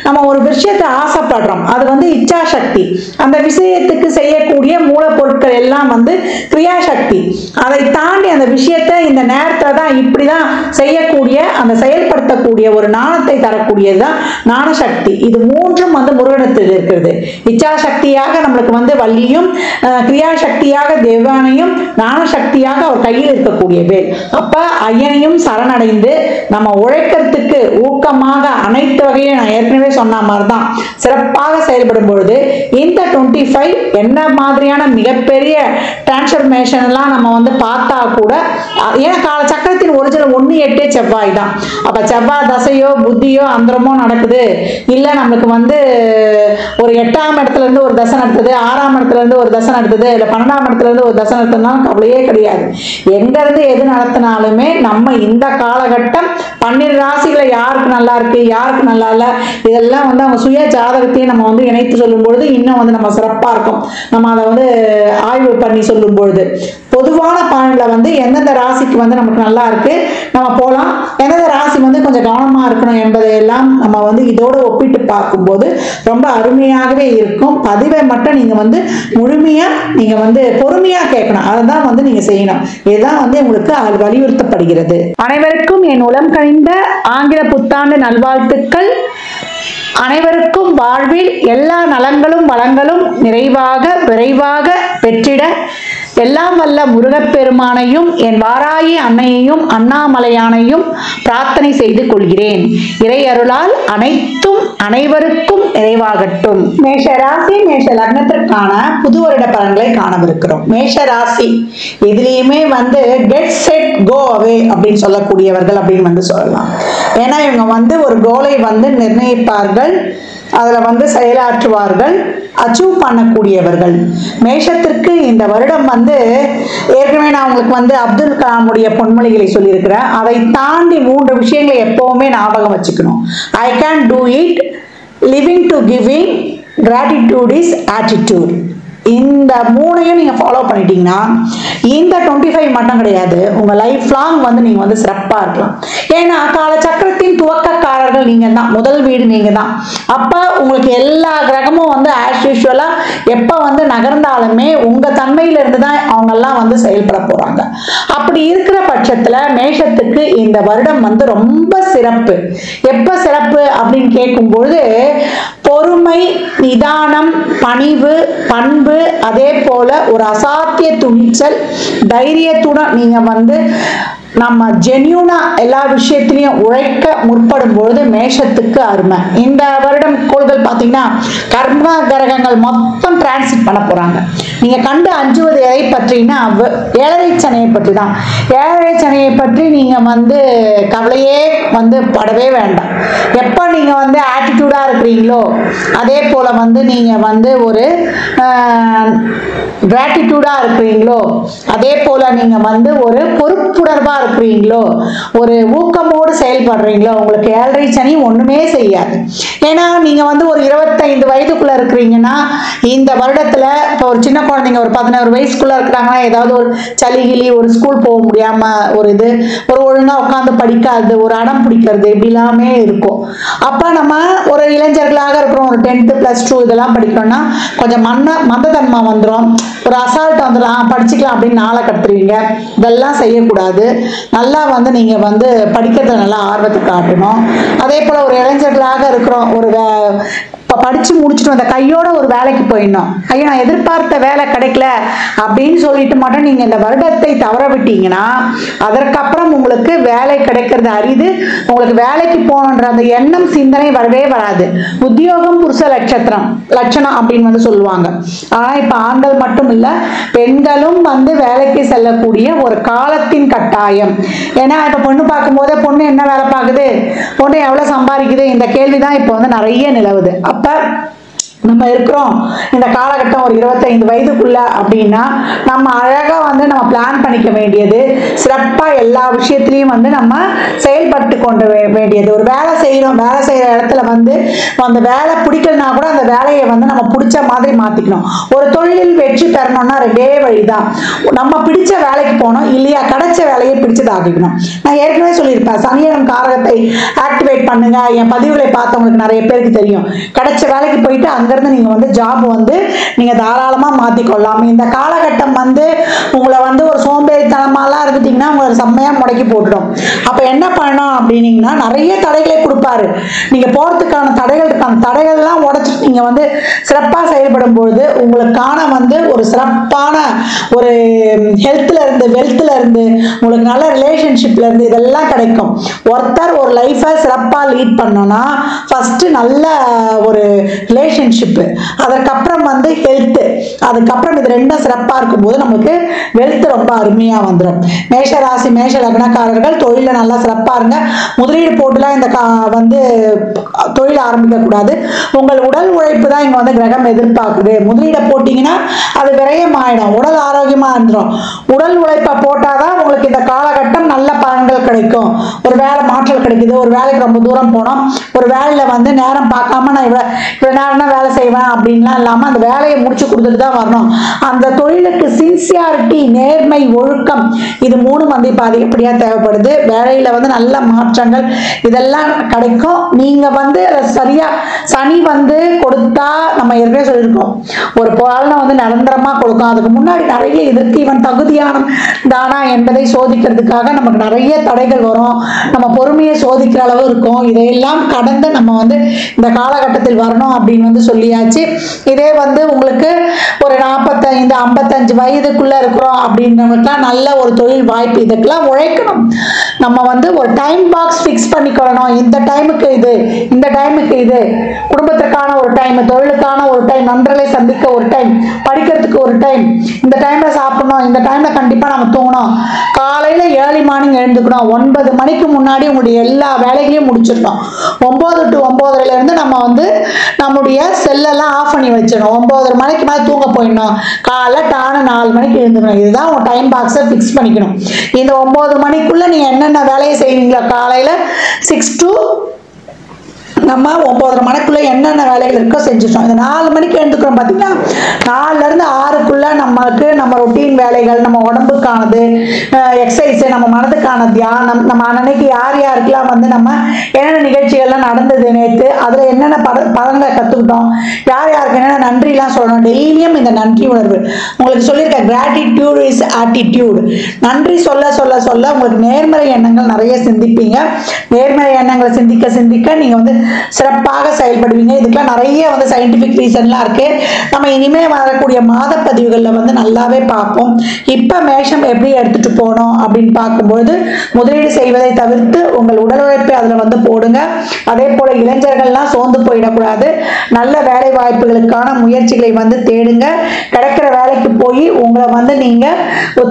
நம்ம ஒரு விஷயத்தை ஆசைப்படுறோம், அது வந்து இச்சா சக்தி. அந்த விஷயத்துக்கு செய்யக்கூடிய மூலப்பொருட்கள் எல்லாம் வந்து கிரியாசக்தி. அதை தாண்டி அந்த விஷயத்தை இந்த நேரத்துல தான் இப்படிதான் செய்யக்கூடிய அந்த செயல்படுத்தக்கூடிய ஒரு ஞானத்தை தரக்கூடியதுதான் ஞான சக்தி. இது மூன்றும் வந்து முருகனத்தில் இருக்கிறது. இச்சா சக்தியாக நம்மளுக்கு வந்து வள்ளியும், கிரியாசக்தியாக தேவானையும், ஞான சக்தியாக அவர் கையில் இருக்கக்கூடிய வேல். அப்ப ஐயனையும் சரணடைந்து நம்ம உழைக்கிறதுக்கு ஊக்கமாக அனைத்து வகையும் நான் ஏற்கனவே சொன்ன மாதிரி தான் சிறப்பாக செயல்படும் பொழுது இந்த 25 என்ன மாதிரியான மிகப்பெரிய டிரான்ஸ்ஃபர்மேஷன் எல்லாம் நம்ம வந்து பார்த்தா கூட, ஏன்னா கால சக்கரத்தின் ஒரிஜினல் 1-8 செவ்வாய் தான். அப்ப செவ்வாய் தசையோ புத்தியோ அந்தரமோ நடக்குது, இல்ல நம்மளுக்கு வந்து ஒரு 8ஆம் இடத்துல இருந்து ஒரு தசை நடத்துது, 6ஆம் இடத்துல இருந்து ஒரு தசை நடத்துது, இல்ல 12ஆம் இடத்துல இருந்து ஒரு தசை நடத்துனாலும் கவலையே கிடையாது. எங்க இருந்து எது நடத்தினாலுமே நம்ம இந்த காலகட்டம் 12 ராசிகளை யாருக்கு நல்லா இருக்கு, யாருக்கு நல்லா இல்ல, இதெல்லாம் வந்து அவங்க சுய ஜாதகத்தையும் நம்ம வந்து இணைத்து சொல்லும் பொழுது இன்னும் வந்து நம்ம சிறப்பா இருக்கும். நம்ம அதை வந்து ஆய்வு பண்ணி சொல்லும் பொழுது பொதுவான பலன்ல வந்து எந்தெந்த ராசிக்கு வந்து நமக்கு நல்லா இருக்கு நம்ம போலாம், எந்தெந்த ராசி வந்து கொஞ்சம் கவனமா இருக்கணும் என்பதையெல்லாம் நம்ம வந்து இதோட ஒப்பிட்டு பார்க்கும்போது ரொம்ப அருமையாகவே இருக்கும். பதிவை மட்டும் நீங்க வந்து முழுமையா நீங்க வந்து பொறுமையா கேட்கணும், அதைதான் வந்து நீங்க செய்யணும். இதுதான் வந்து உங்களுக்கு வலியுறுத்தப்படுகிறது. அனைவருக்கும் என் உளம் கனிந்த ஆங்கில புத்தாண்டு நல்வாழ்த்துக்கள். அனைவருக்கும் வாழ்வில் எல்லா நலங்களும் வளங்களும் நிறைவாக விரைவாக பெற்றிட எல்லாம் வல்ல முருகப்பெருமானையும் என் வாராகி அன்னையையும் அண்ணாமலையானையும் பிரார்த்தனை செய்து கொள்கிறேன். இறை அருளால் அனைத்தும் அனைவருக்கும் நிறைவாகட்டும். மேஷ ராசி மேஷ லக்னத்திற்கான புது வருட பலன்களை காணவிருக்கிறோம். மேஷ ராசி எதுலேயுமே வந்து கெட் செட் கோ அவே அப்படின்னு சொல்லக்கூடியவர்கள் அப்படின்னு வந்து சொல்லலாம். ஏன்னா இவங்க வந்து ஒரு கோலை வந்து நிர்ணயிப்பார்கள், அதுல வந்து செயலாற்றுவார்கள், அச்சீவ் பண்ணக்கூடியவர்கள். மேஷத்திற்கு இந்த வருடம் வந்து ஏற்கனவே நான் உங்களுக்கு வந்து அப்துல் கலாமுடைய பொன்மொழிகளை சொல்லியிருக்கிறேன். அதை தாண்டி 3 விஷயங்களை எப்பவுமே ஞாபகம் வச்சுக்கணும். ஐ can do it, living to giving, gratitude is attitude. இந்த 3ஐயும் நீங்க ஃபாலோ பண்ணிட்டீங்கன்னா இந்த 25 மட்டும் கிடையாது, உங்க லைஃப் லாங் வந்து நீங்க வந்து சிறப்பா இருக்கலாம். ஏன்னா கால சக்கரத்தின் துவக்கக்காரர்கள் நீங்க தான், முதல் வீடு நீங்க தான். அப்ப உங்களுக்கு எல்லா கிரகமும் வந்து ஆஸ் யூஷுவலா எப்ப வந்து நகர்ந்தாலுமே உங்க தன்மையில இருந்து தான் அவங்க எல்லாம் வந்து செயல்பட போறாங்க. அப்படி இருக்கிற பட்சத்துல மேஷத்துக்கு இந்த வருடம் வந்து ரொம்ப சிறப்பு. எப்ப சிறப்பு அப்படின்னு கேட்கும்போது பொறுமை, நிதானம், பணிவு, பண்பு, அதே போல ஒரு அசாத்திய துணிச்சல், தைரியத்துடன் நீங்க வந்து நம்ம ஜென்யூனா எல்லா விஷயத்திலையும் உழைக்க முற்படும் பொழுது மேஷத்துக்கு அருமை. இந்த வருடம் கோள்கள் பார்த்தீங்கன்னா கர்ம கிரகங்கள் மொத்தம் டிரான்சிட் பண்ண போறாங்க. நீங்க கண்டு அஞ்சுவது எதை பற்றினா ஏழரை சனியை பற்றி தான். ஏழரை சனியை பற்றி நீங்க வந்து கவலையே வந்து படவே வேண்டாம். எப்ப நீங்க வந்து ஆட்டிடியூடா இருக்கிறீங்களோ அதே போல வந்து நீங்க வந்து ஒரு கிராட்டிடியூடா இருக்கிறீங்களோ அதே போல நீங்க வந்து ஒரு பொறுப்புணர்வா இருக்கிறீங்களோ ஒரு ஊக்கமோடு செயல்படுறீங்களோ உங்களுக்கு ஏழரை சனி ஒண்ணுமே செய்யாது. ஏன்னா நீங்க வந்து ஒரு 25 வயதுக்குள்ள இருக்கிறீங்கன்னா இந்த வருடத்துல இப்போ ஒரு சின்ன குழந்தைங்க ஒரு 11 வயசுக்குள்ள இருக்கிறாங்கன்னா ஏதாவது ஒரு சளிகிளி, ஒரு ஸ்கூல் போக முடியாம ஒரு இது, ஒரு ஒழுங்கா உட்காந்து படிக்காது, ஒரு அடம் பிடிக்கிறது, இப்படி எல்லாமே இருக்கும். அப்ப நம்ம ஒரு இளைஞர்களாக இருக்கிறோம், ஒரு 10th +2 இதெல்லாம் படிக்கிறோம்னா கொஞ்சம் மந்ததன்மை வந்துடும், ஒரு அசால்ட் வந்துடும், படிச்சுக்கலாம் அப்படின்னு நாளை கட்டுறீங்க. இதெல்லாம் செய்யக்கூடாது. நல்லா வந்து நீங்க வந்து படிக்கிறத நல்லா ஆர்வத்தை காட்டணும். அதே போல ஒரு இளைஞர்களாக இருக்கிறோம், ஒரு படிச்சு முடிச்சுட்டு அந்த கையோட ஒரு வேலைக்கு போயிடணும். ஐயோ நான் எதிர்பார்த்த வேலை கிடைக்கல அப்படின்னு சொல்லிட்டு மட்டும் நீங்க இந்த வருடத்தை தவற விட்டீங்கன்னா அதற்கப்புறம் உங்களுக்கு வேலை கிடைக்கிறது அரிது. உங்களுக்கு வேலைக்கு போகணுன்ற அந்த எண்ணம் சிந்தனை வரவே வராது. உத்தியோகம் புருஷ லட்சணம் அப்படின்னு வந்து சொல்லுவாங்க. ஆனா இப்ப ஆண்கள் மட்டும் இல்ல, பெண்களும் வந்து வேலைக்கு செல்லக்கூடிய ஒரு காலத்தின் கட்டாயம். ஏன்னா இப்ப பொண்ணு பார்க்கும் போதே பொண்ணு என்ன வேலை பார்க்குது, பொண்ணு எவ்வளவு சம்பாதிக்குது, இந்த கேள்விதான் இப்ப வந்து நிறைய நிலவுது. அப்ப நம்ம இருக்கிறோம் இந்த காலகட்டம் ஒரு 25 வயதுக்குள்ள அப்படின்னா நம்ம அழகா வந்து நம்ம பிளான் பண்ணிக்க வேண்டியது, சிறப்பா எல்லா விஷயத்திலையும் வந்து நம்ம செயல்பட்டு கொண்டு வேண்டியது. ஒரு வேலை செய்யறோம், வேலை செய்யற இடத்துல வந்து அந்த வேலை பிடிக்கலனா கூட அந்த வேலையை வந்து நம்ம பிடிச்ச மாதிரி மாத்திக்கணும். ஒரு தொழிலில் வெற்றி பெறணும்னா ரெண்டே வழிதான், நம்ம பிடிச்ச வேலைக்கு போகணும், இல்லையா கிடைச்ச வேலையை பிடிச்சதாக்கிக்கணும். நான் ஏற்கனவே சொல்லியிருப்பேன், சனியிடம் காரகத்தை ஆக்டிவேட் பண்ணுங்க. என் பதிவுகளை பார்த்தவங்களுக்கு நிறைய பேருக்கு தெரியும். கிடைச்ச வேலைக்கு போயிட்டு அங்கிருந்து நீங்க வந்து ஜாப் வந்து நீங்க தாராளமா மாத்திக்கொள்ளலாம். இந்த காலகட்டம் வந்து உங்களை வந்து ஒரு சோம்பேறித்தனமாலாம் இருந்துட்டீங்கன்னா உங்களை செம்மையா முடக்கி போட்டுடும். அப்ப என்ன பண்ணணும் அப்படின்னீங்கன்னா நிறைய தடைகளை கொடுப்பாரு. நீங்க போறதுக்கான தடைகள் இருக்கான தடைகள்லாம் உடைச்சிட்டு நீங்க வந்து சிறப்பா செயல்படும் பொழுது உங்களுக்கான வந்து ஒரு சிறப்பான ஒரு ஹெல்த்ல இருந்து வெல்த்ல இருந்து உங்களுக்கு நல்ல ரிலேஷன்ஷிப்ல இருந்து இதெல்லாம் கிடைக்கும். ஒருத்தர் ஒரு லைஃபை சிறப்பா லீட் பண்ணணும்னா ஃபர்ஸ்ட் நல்ல ஒரு ரிலேஷன்ஷிப், அதற்கப்புறம் வந்து ஹெல்த், அதுக்கப்புறம் இது ரெண்டும் சிறப்பா இருக்கும்போது நமக்கு வெல்த் ரொம்ப அருமையா வந்துடும். மேஷ ராசி மேஷ லக்னக்காரர்கள் தொழில நல்லா சிறப்பா இருங்க. முதலீடு போட்டுலாம் இந்த வந்து தொழில் ஆரம்பிக்க கூடாது. உங்கள் உடல் உழைப்பு தான் இங்க வந்து கிரகம் எதிர்பார்க்குது. முதலீடை போட்டீங்கன்னா அது விரயம் ஆயிடும், உடல் ஆரோக்கியமா இருந்துடும். உடல் உழைப்பை போட்டாதான் உங்களுக்கு இந்த காலகட்டம் நல்ல பலன்கள் கிடைக்கும். ஒரு வேலை மாற்றல் கிடைக்குது, ஒரு வேலைக்கு ரொம்ப தூரம் போனோம், ஒரு வேலையில வந்து நேரம் பார்க்காம நான் இவ்வளவு நேரம் வேலை செய்வேன் அப்படின்லாம் இல்லாம அந்த வேலையை முடிச்சு கொடுத்துட்டு தான் வரணும். அந்த தொழிலுக்கு சின்சியாரிட்டி, நேர்மை, ஒழுக்கம், இது மூணு வந்து இப்ப அதிகப்படியா தேவைப்படுது. வேலையில வந்து நல்ல மாற்றங்கள் இதெல்லாம் கிடைக்கும். நீங்க வந்து சரியா சனி வந்து கொடுத்தா, நம்ம ஏற்கனவே சொல்லியிருக்கோம், ஒரு பலனை வந்து நிரந்தரமா கொடுக்கும். அதுக்கு முன்னாடி நிறைய இதற்கு இவன் தகுதியான தானா என்பதை சோதிக்கிறதுக்காக நமக்கு நிறைய தடைகள் வரும். நம்ம பொறுமையை சோதிக்கிற அளவு இருக்கும். இதையெல்லாம் கடந்து நம்ம வந்து இந்த காலகட்டத்தில் வரணும் அப்படின்னு வந்து சொல்லியாச்சு. இதே வந்து உங்களுக்கு ஒரு 45 55 வயதுக்குள்ள இருக்கிறோம் அப்படின்றவங்களுக்குலாம் நல்ல ஒரு தொழில் வாய்ப்பு. இதுக்கெல்லாம் உழைக்கணும். நம்ம வந்து ஒரு டைம் பாக்ஸ் ஃபிக்ஸ் பண்ணிக்கொள்ளணும். இந்த டைமுக்கு இது, இந்த டைமுக்கு இது, குடும்பத்திற்கான ஒரு டைம், தொழிலுக்கான ஒரு டைம், நண்பர்களை சந்திக்க ஒரு டைம், படிக்கிறதுக்கு ஒரு டைம், இந்த டைம்ல சாப்பிடணும், இந்த டைம்ல கண்டிப்பா நம்ம தூங்கணும், காலையில ஏர்லி மார்னிங் எழுந்துக்கணும், 9 மணிக்கு முன்னாடி உங்களுடைய எல்லா வேலைகளையும் முடிச்சிடணும். 9 to 9:30 இருந்து நம்ம வந்து நம்முடைய செல்லெல்லாம் ஆஃப் பண்ணி வச்சிடணும். 9:30 மணிக்கு மேலே தூங்க போயிடணும். காலைல டான 4 மணிக்கு எழுந்துக்கணும். இதுதான் உங்க டைம் பாக்ஸை ஃபிக்ஸ் பண்ணிக்கணும். இந்த 9 மணிக்குள்ள நீங்க என்னென்ன வேலையை செய்வீங்களா, காலையில 6 to நம்ம 9:30 மணிக்குள்ள என்னென்ன வேலைகள் இருக்கோ செஞ்சுட்டோம். இந்த 4 மணிக்கு எழுந்துக்கிறோம் பார்த்தீங்கன்னா, 4ல இருந்து 6க்குள்ள நமக்கு நம்ம ரொட்டீன் வேலைகள், நம்ம உடம்புக்கானது எக்ஸசைஸ், நம்ம மனதுக்கான தியானம், நம்ம அன்னைக்கு யார் யாருக்கெல்லாம் வந்து நம்ம என்னென்ன நிகழ்ச்சிகள்லாம் நடந்தது நேற்று, அதில் என்னென்ன பலன்களை கற்றுக்கிட்டோம், யார் யாருக்கு என்னென்ன நன்றிலாம் சொல்லணும். டெய்லியும் இந்த நன்றி உணர்வு உங்களுக்கு சொல்லியிருக்க கிராட்டிடியூட் இஸ் ஆட்டிடியூட். நன்றி சொல்ல சொல்ல சொல்ல உங்களுக்கு நேர்மறை எண்ணங்கள் நிறைய சிந்திப்பீங்க. நேர்மறை எண்ணங்களை சிந்திக்க சிந்திக்க நீங்கள் வந்து சிறப்பாக செயல்படுவீங்க. இதுக்கெல்லாம் நிறைய வந்து சயின்டிபிக் ரீசன்லாம் இருக்கு. நம்ம இனிமே வரக்கூடிய மாத பதிவுகளில் வந்து நல்லாவே பார்ப்போம். இப்ப மேஷம் எப்படி எடுத்துட்டு போனோம் அப்படின்னு பார்க்கும்போது, முதலீடு செய்வதை தவிர்த்து உங்கள் உடல் உழைப்பை அதுல வந்து போடுங்க. அதே போல இளைஞர்கள்லாம் சோர்ந்து போயிடக்கூடாது. நல்ல வேலை வாய்ப்புகளுக்கான முயற்சிகளை வந்து தேடுங்க. கிடைக்கிற வேலைக்கு போய் உங்களை வந்து நீங்க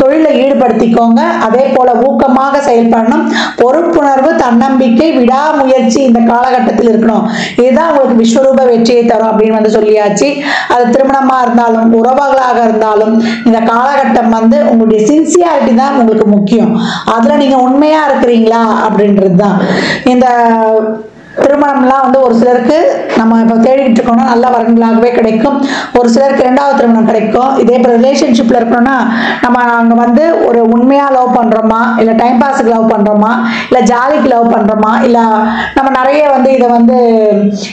தொழிலை ஈடுபடுத்திக்கோங்க. அதே போல ஊக்கமாக செயல்படணும். பொறுப்புணர்வு, தன்னம்பிக்கை, விடாமுயற்சி இந்த காலகட்டத்தில் இருக்கணும். இதுதான் உங்களுக்கு விஸ்வரூப வெற்றியை தரும் அப்படின்னு வந்து சொல்லியாச்சு. அது திருமணமா இருந்தாலும் உறவுகளாக இருந்தாலும் இந்த காலகட்டம் வந்து உங்களுடைய சின்சியாரிட்டி தான் உங்களுக்கு முக்கியம். அதுல நீங்க உண்மையா இருக்கிறீங்களா அப்படின்றது தான். இந்த திருமணம்லாம் வந்து ஒரு சிலருக்கு நம்ம இப்போ தேடிட்டு இருக்கோம்னா நல்ல வரன்களாகவே கிடைக்கும். ஒரு சிலருக்கு 2வது திருமணம் கிடைக்கும். இதே இப்போ ரிலேஷன்ஷிப்பில் இருக்கணும்னா நம்ம அங்கே வந்து ஒரு உண்மையாக லவ் பண்ணுறோமா, இல்லை டைம் பாஸுக்கு லவ் பண்ணுறோமா, இல்லை ஜாலிக்கு லவ் பண்ணுறோமா, இல்லை நம்ம நிறைய வந்து இதை வந்து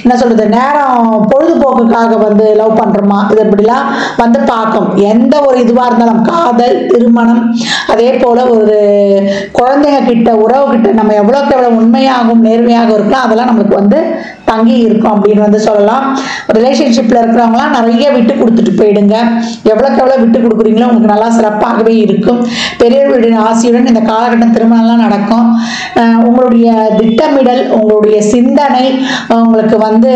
என்ன சொல்கிறது, நேரம் பொழுதுபோக்குக்காக வந்து லவ் பண்ணுறோமா, இது இப்படிலாம் வந்து பார்க்கும். எந்த ஒரு இதுவாக இருந்தாலும் காதல், திருமணம், அதே போல் ஒரு குழந்தைங்க கிட்ட, உறவு கிட்ட நம்ம எவ்வளோக்கு எவ்வளோ உண்மையாகவும் நேர்மையாக இருக்கலாம், அதெல்லாம் தான் நம்மளுக்கு வந்து தங்கி இருக்கும் அப்படின்னு வந்து சொல்லலாம். ரிலேஷன்ஷிப்ல இருக்கிறவங்களாம் நிறைய விட்டு கொடுத்துட்டு போயிடுங்க. எவ்வளவுக்கு எவ்வளவு விட்டு கொடுக்குறீங்களோ உங்களுக்கு நல்லா சிறப்பாகவே இருக்கும். பெரியவர்களுடைய ஆசையுடன் இந்த காலகட்டம் திருமணம்லாம் நடக்கும். உங்களுடைய திட்டமிடல், உங்களுடைய சிந்தனை, உங்களுக்கு வந்து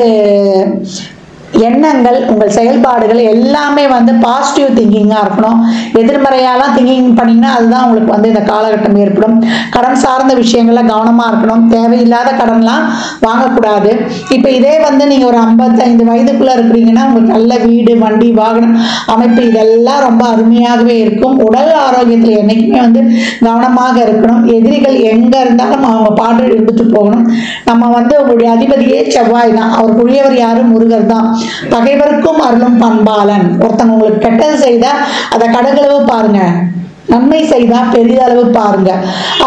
எண்ணங்கள், உங்கள் செயல்பாடுகள் எல்லாமே வந்து பாசிட்டிவ் திங்கிங்காக இருக்கணும். எதிர்மறையாலாம் திங்கிங் பண்ணிங்கன்னா அதுதான் உங்களுக்கு வந்து இந்த காலகட்டம் ஏற்படும். கடன் சார்ந்த விஷயங்கள்ல கவனமாக இருக்கணும். தேவையில்லாத கடன்லாம் வாங்கக்கூடாது. இப்போ இதே வந்து நீங்கள் ஒரு 55 வயதுக்குள்ளே இருக்கிறீங்கன்னா உங்களுக்கு நல்ல வீடு, வண்டி, வாகனம் அமைப்பு இதெல்லாம் ரொம்ப அருமையாகவே இருக்கும். உடல் ஆரோக்கியத்தில் என்றைக்குமே வந்து கவனமாக இருக்கணும். எதிரிகள் எங்கே இருந்தாலும் அவங்க பாட்டு இருந்துட்டு போகணும். நம்ம வந்து உங்களுடைய அதிபதியே செவ்வாய் தான். அவருக்குரியவர் யாரும் முருகர் தான். பகைவருக்கும் அருளும் பண்பாளன். ஒருத்தங்க உங்களுக்கு கெட்டது செய்தா அதை கடகளவு பாருங்க, நன்மை செய்தா பெரிதளவு பாருங்க.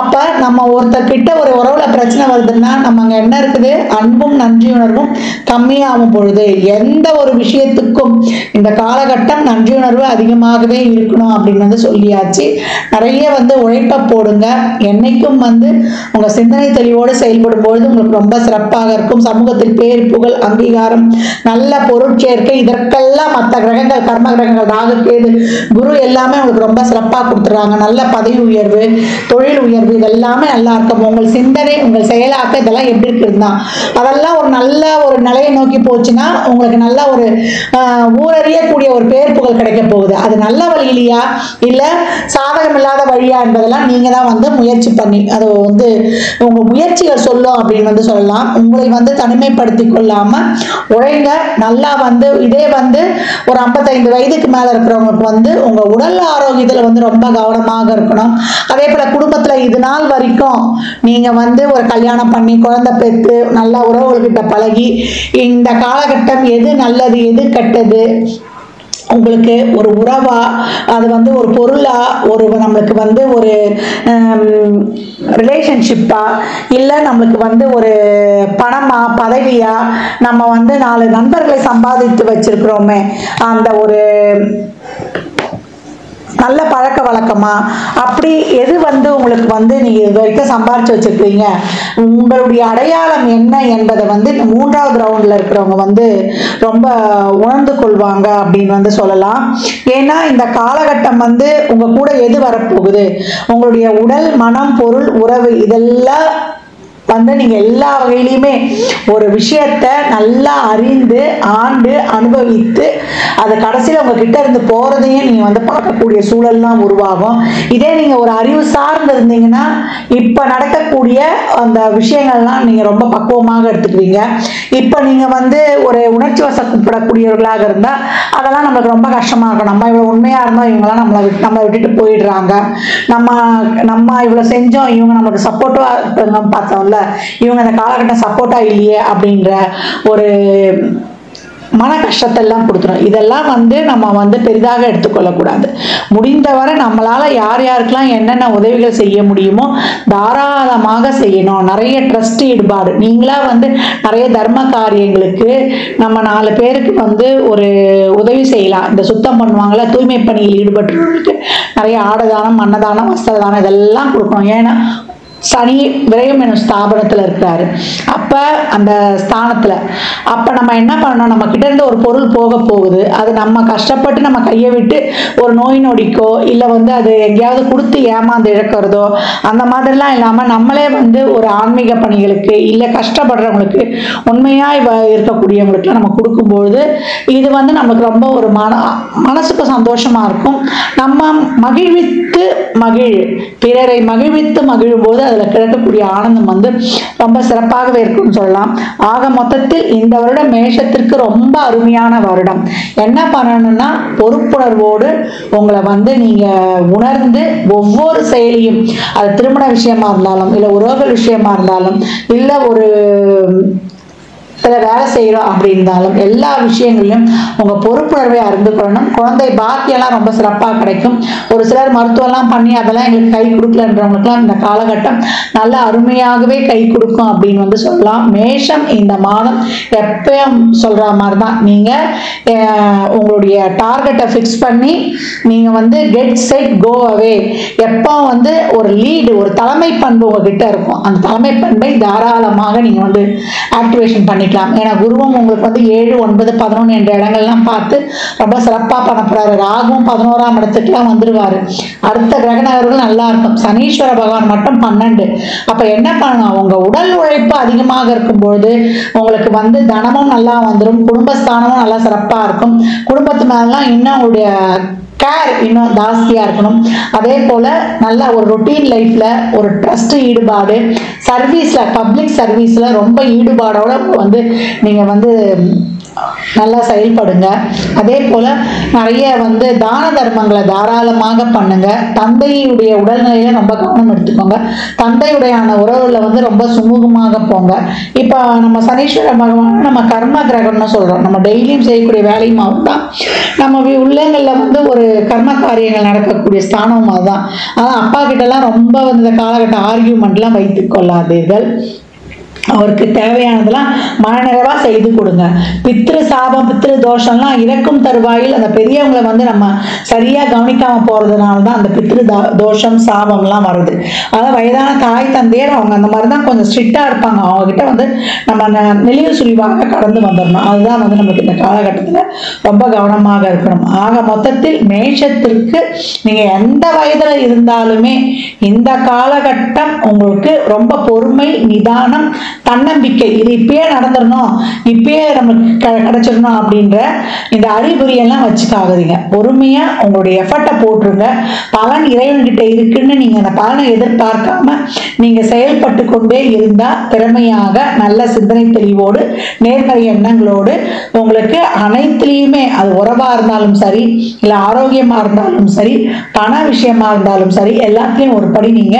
அப்ப நம்ம ஒருத்தர்கிட்ட ஒரு உறவுல பிரச்சனை வருதுன்னா நம்ம அங்க என்ன இருக்குது, அன்பும் நன்றியுணர்வும் கம்மியாகும் பொழுது எந்த ஒரு விஷயத்துக்கும் இந்த காலகட்டம் நன்றியுணர்வு அதிகமாகவே இருக்கணும் அப்படின்னு வந்து சொல்லியாச்சு. நிறைய வந்து உழைப்ப போடுங்க. என்னைக்கும் வந்து உங்க சிந்தனை தெளிவோடு செயல்படும் பொழுது உங்களுக்கு ரொம்ப சிறப்பாக இருக்கும். சமூகத்தில் பேர், புகழ், அங்கீகாரம், நல்ல பொருட்சேர்க்கை, இதற்கெல்லாம் மற்ற கிரகங்கள், கர்ம கிரகங்கள், ராகு, கேது, குரு எல்லாமே உங்களுக்கு ரொம்ப சிறப்பாக கொடுத்துருக்காங்க. நல்ல பதவி உயர்வு, தொழில் உயர்வு இதெல்லாமே நல்லா இருக்கும். உங்கள் சிந்தனை, உங்கள் செயலாக்க இதெல்லாம் எப்படி இருக்குதுன்னா அதெல்லாம் ஒரு நல்ல ஒரு நிலையை நோக்கி போச்சுன்னா உங்களுக்கு நல்ல ஒரு ஊரறியக்கூடிய ஒரு பேர் புகழ் கிடைக்க போகுது. அது நல்ல வழியிலையா இல்ல சாதகம் இல்லாத வழியா என்பதெல்லாம் நீங்க தான் வந்து முயற்சி பண்ணி அது வந்து உங்க முயற்சிகள் சொல்லும் அப்படின்னு வந்து சொல்லலாம். உங்களை வந்து தனிமைப்படுத்தி கொள்ளாம உழைங்க. நல்லா வந்து இதே வந்து ஒரு 55 வயதுக்கு மேல இருக்கிறவங்களுக்கு வந்து உங்க உடல் ஆரோக்கியத்துல வந்து ரொம்ப கவனமாக இருக்கணும். அதே போல குடும்பத்துல இது நாள் வரைக்கும் நீங்க வந்து ஒரு கல்யாணம் பண்ணி குழந்தை பெற்று நல்லா உறவுகள்கிட்ட பழகி இந்த காலகட்டம் எது நல்லது எது கெட்டது, உங்களுக்கு ஒரு உறவா, அது வந்து ஒரு பொருளா, ஒரு நம்மளுக்கு வந்து ஒரு ரிலேஷன்ஷிப்பா, இல்லை நம்மளுக்கு வந்து ஒரு பணமா, பதவியா, நம்ம வந்து 4 நண்பர்களை சம்பாதித்து வச்சிருக்கிறோமே அந்த ஒரு நல்ல பழக்க வழக்கமா, அப்படி எது வந்து உங்களுக்கு வந்து நீங்க இது வரைக்கும் சம்பாரிச்சு வச்சிருக்கீங்க, உங்களுடைய அடையாளம் என்ன என்பதை வந்து 3வது ரவுண்ட்ல இருக்கிறவங்க வந்து ரொம்ப உணர்ந்து கொள்வாங்க அப்படின்னு வந்து சொல்லலாம். ஏன்னா இந்த காலகட்டம் வந்து உங்க கூட எது வரப்போகுது, உங்களுடைய உடல், மனம், பொருள், உறவு இதெல்லாம் வந்து நீங்க எல்லா வகையிலுமே ஒரு விஷயத்த நல்லா அறிந்து ஆண்டு அனுபவித்து அது கடைசியில் உங்ககிட்ட இருந்து போறதையும் நீங்க வந்து பார்க்கக்கூடிய சூழல்லாம் உருவாகும். இதே நீங்க ஒரு அறிவு சார்ந்து இருந்தீங்கன்னா இப்ப நடக்கக்கூடிய அந்த விஷயங்கள்லாம் நீங்க ரொம்ப பக்குவமாக எடுத்துக்குவீங்க. இப்ப நீங்க வந்து ஒரு உணர்ச்சி வசப்படக்கூடியவர்களாக இருந்தா அதெல்லாம் நம்மளுக்கு ரொம்ப கஷ்டமா இருக்கும். நம்ம இவ்வளவு உண்மையா இருந்தோம், இவங்கெல்லாம் நம்மளை விட்டுட்டு போயிடுறாங்க, நம்ம இவ்வளவு செஞ்சோம், இவங்க நமக்கு சப்போர்ட்டா பார்த்தோம்ல, இவங்க இந்த காலகட்டம் சப்போர்ட்டா இல்லையே அப்படின்ற ஒரு மன கஷ்டத்தெல்லாம் கொடுத்துரும். இதெல்லாம் வந்து நம்ம வந்து பெரிதாக எடுத்துக்கொள்ளக்கூடாது. முடிந்தவரை நம்மளால யார் யாருக்கெல்லாம் என்னென்ன உதவிகள் செய்ய முடியுமோ தாராளமாக செய்யணும். நிறைய ட்ரஸ்ட் ஈடுபாடு, நீங்களா வந்து நிறைய தர்ம காரியங்களுக்கு நம்ம 4 பேருக்கு வந்து ஒரு உதவி செய்யலாம். இந்த சுத்தம் பண்ணுவாங்களா, தூய்மை பணியில் ஈடுபட்டுள்ளவர்களுக்கு நிறைய ஆடதானம், அன்னதானம், வஸ்திரதானம் இதெல்லாம் கொடுக்கணும். ஏன்னா சனி விரயம் எனும் ஸ்தாபனத்துல இருக்காரு. அப்ப அந்த ஸ்தானத்துல அப்ப நம்ம என்ன பண்ணணும், நம்ம கிட்ட இருந்து ஒரு பொருள் போக போகுது, அது நம்ம கஷ்டப்பட்டு நம்ம கையை விட்டு ஒரு நோய் நொடிக்கோ இல்ல வந்து அது எங்கேயாவது கொடுத்து ஏமாந்து இழக்கிறதோ அந்த மாதிரிலாம் இல்லாம நம்மளே வந்து ஒரு ஆன்மீக பணிகளுக்கு இல்ல கஷ்டப்படுறவங்களுக்கு உண்மையா இருக்கக்கூடியவங்களுக்கு நம்ம கொடுக்கும்பொழுது இது வந்து நமக்கு ரொம்ப ஒரு மனசுக்கு சந்தோஷமா இருக்கும். நம்ம மகிழ்வித்து பிறரை மகிழ்வித்து மகிழும் போது அதுல கிடைக்கக்கூடிய ஆனந்தம் வந்து ரொம்ப சிறப்பாகவே இருக்கும்னு சொல்லலாம். ஆக மொத்தத்தில் இந்த வருடம் மேஷத்திற்கு ரொம்ப அருமையான வருடம். என்ன பண்ணணும்னா பொறுப்புணர்வோடு உங்களை வந்து நீங்க உணர்ந்து ஒவ்வொரு செயலியும், அது திருமண விஷயமா இருந்தாலும் இல்ல உறவுகள் விஷயமா இருந்தாலும் இல்ல ஒரு வேலை செய்கிறோம் அப்படி இருந்தாலும் எல்லா விஷயங்களிலும் உங்கள் பொறுப்புணர்வை அறிந்து கொள்ளணும். குழந்தை பாக்கியெல்லாம் ரொம்ப சிறப்பாக கிடைக்கும். ஒரு சிலர் மருத்துவம்லாம் பண்ணி அதெல்லாம் எங்களுக்கு கை கொடுக்கலன்றவங்களுக்குலாம் இந்த காலகட்டம் நல்ல அருமையாகவே கை கொடுக்கும் அப்படின்னு சொல்லலாம். மேஷம் இந்த மாதம் எப்பயும் சொல்ற மாதிரி தான், நீங்க உங்களுடைய டார்கெட்டை ஃபிக்ஸ் பண்ணி நீங்க கெட் செட் கோ அவே, எப்போ ஒரு லீடு, ஒரு தலைமை பண்பு உங்ககிட்ட இருக்கும். அந்த தலைமை பண்பை தாராளமாக நீங்க ஆக்டிவேஷன் பண்ணிக்கலாம். ஏன்னா குருவும் உங்களுக்கு 7, 9, 11 என்ற இடங்கள்லாம் பார்த்து ரொம்ப சிறப்பாக பண்ண போறாரு. ராகுவும் 11ஆம் இடத்துக்குலாம் வந்துருவாரு. அடுத்த கிரக நகர்கள் நல்லா இருக்கும். சனீஸ்வர பகவான் மட்டும் 12. அப்ப என்ன பண்ணணும், உங்க உடல் உழைப்பு அதிகமாக இருக்கும்போது உங்களுக்கு தனமும் நல்லா வந்துடும், குடும்பஸ்தானமும் நல்லா சிறப்பா இருக்கும். குடும்பத்து மேலாம் இன்னும் உங்களுடைய கேர் இன்னும் ஜாஸ்தியா இருக்கணும். அதே போல நல்ல ஒரு ரொட்டீன் லைஃப்ல ஒரு ட்ரஸ்ட் ஈடுபாடு, சர்வீஸ்ல பப்ளிக் சர்வீஸ்ல ரொம்ப ஈடுபாடோட நீங்க நல்லா செயல்படுங்க. அதே போல நிறைய தான தர்மங்களை தாராளமாக பண்ணுங்க. தந்தையுடைய உடல்நிலையில ரொம்ப கவனம் எடுத்துக்கோங்க. தந்தையுடைய உறவுல ரொம்ப சுமூகமாக போங்க. இப்ப நம்ம சனீஸ்வர பகவான் நம்ம கர்ம கிரகம்னு சொல்றோம். நம்ம டெய்லியும் செய்யக்கூடிய வேலையும் தான், நம்ம உள்ளங்கள்ல ஒரு கர்ம காரியங்கள் நடக்கக்கூடிய ஸ்தானமும் அதுதான். அதான் அப்பா கிட்ட எல்லாம் ரொம்ப இந்த காலகட்ட ஆர்கியூமெண்ட்லாம் வைத்துக் கொள்ளாதீர்கள். அவருக்கு தேவையானதெல்லாம் மனநிறைவா செய்து கொடுங்க. பித்ரு சாபம் பித்ரு தோஷம்லாம் இறக்கும் தருவாயில் அந்த பெரியவங்களை நம்ம சரியா கவனிக்காம போறதுனால தான் அந்த பித்ரு தோஷம் சாபம்லாம் வருது. அதாவது வயதான தாய் தந்தையர் அவங்க அந்த மாதிரி தான் கொஞ்சம் ஸ்ட்ரிக்டா இருப்பாங்க. அவங்க கிட்ட நம்ம நெளிவு சுழிவாக கடந்து வந்துடணும். அதுதான் நமக்கு இந்த காலகட்டத்தில் ரொம்ப கவனமாக இருக்கணும். ஆக மொத்தத்தில் மேஷத்திற்கு நீங்க எந்த வயதுல இருந்தாலுமே இந்த காலகட்டம் உங்களுக்கு ரொம்ப பொறுமை, நிதானம், தன்னம்பிக்கை, இது இப்பயே நடந்துடணும், இப்பயே நமக்கு கிடைச்சிடணும் அப்படின்ற இந்த அறிகுறியெல்லாம் வச்சுக்காதீங்க. பொறுமையா உங்களுடைய எஃபர்ட்டை போட்டுருங்க. பலன் இறைவன்கிட்ட இருக்குன்னு நீங்க அந்த பலனை எதிர்பார்க்காம நீங்க செயல்பட்டு கொண்டே இருந்தா திறமையாக நல்ல சிந்தனை தெளிவோடு நேர்மறை எண்ணங்களோடு உங்களுக்கு அனைத்துலையுமே, அது உறவா இருந்தாலும் சரி, இல்ல ஆரோக்கியமா இருந்தாலும் சரி, பண விஷயமா இருந்தாலும் சரி, எல்லாத்துலயும் ஒரு படி நீங்க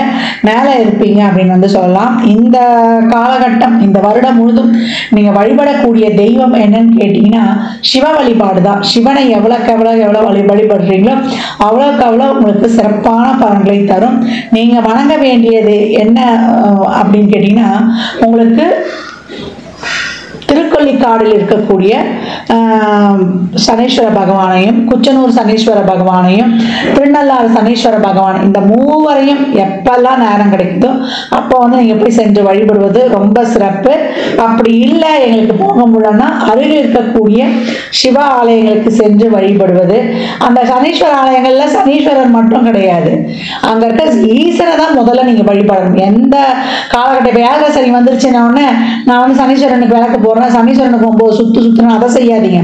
மேல இருப்பீங்க அப்படின்னு சொல்லலாம். இந்த காலகட்டம் இந்த வருடம் முழுதும் நீங்க வழிபடக்கூடிய தெய்வம் என்னன்னு கேட்டீங்கன்னா சிவ வழிபாடு தான். சிவனை எவ்வளவு வழிபடுறீங்களோ அவ்வளவுக்கு அவ்வளவு உங்களுக்கு சிறப்பான பலன்களை தரும். நீங்க வணங்க வேண்டியது என்ன அப்படின்னு கேட்டீங்கன்னா, உங்களுக்கு திருக்கொள்ளிக்காடில் இருக்கக்கூடிய சனீஸ்வர பகவானையும், குச்சனூர் சனீஸ்வர பகவானையும், திருநள்ளாறு சனீஸ்வர பகவான், இந்த மூவரையும் எப்பெல்லாம் நேரம் கிடைக்குதோ அப்போ நீங்க போய் சென்று வழிபடுவது ரொம்ப சிறப்பு. அப்படி இல்லை எங்களுக்கு போக முடியலன்னா அருகில் இருக்கக்கூடிய சிவ ஆலயங்களுக்கு சென்று வழிபடுவது. அந்த சனீஸ்வர ஆலயங்கள்ல சனீஸ்வரர் மட்டும் கிடையாது, அங்க இருக்க ஈஸ்வரை தான் முதல்ல நீங்க வழிபடணும். எந்த காலகட்டம் ஏழரை சனி வந்துருச்சுன்னா நான் சனீஸ்வரனுக்கு விளக்கு போறேன், சனீஸ்வரனுக்கு 9 சுத்துறேன், அதை செய்யாதீங்க.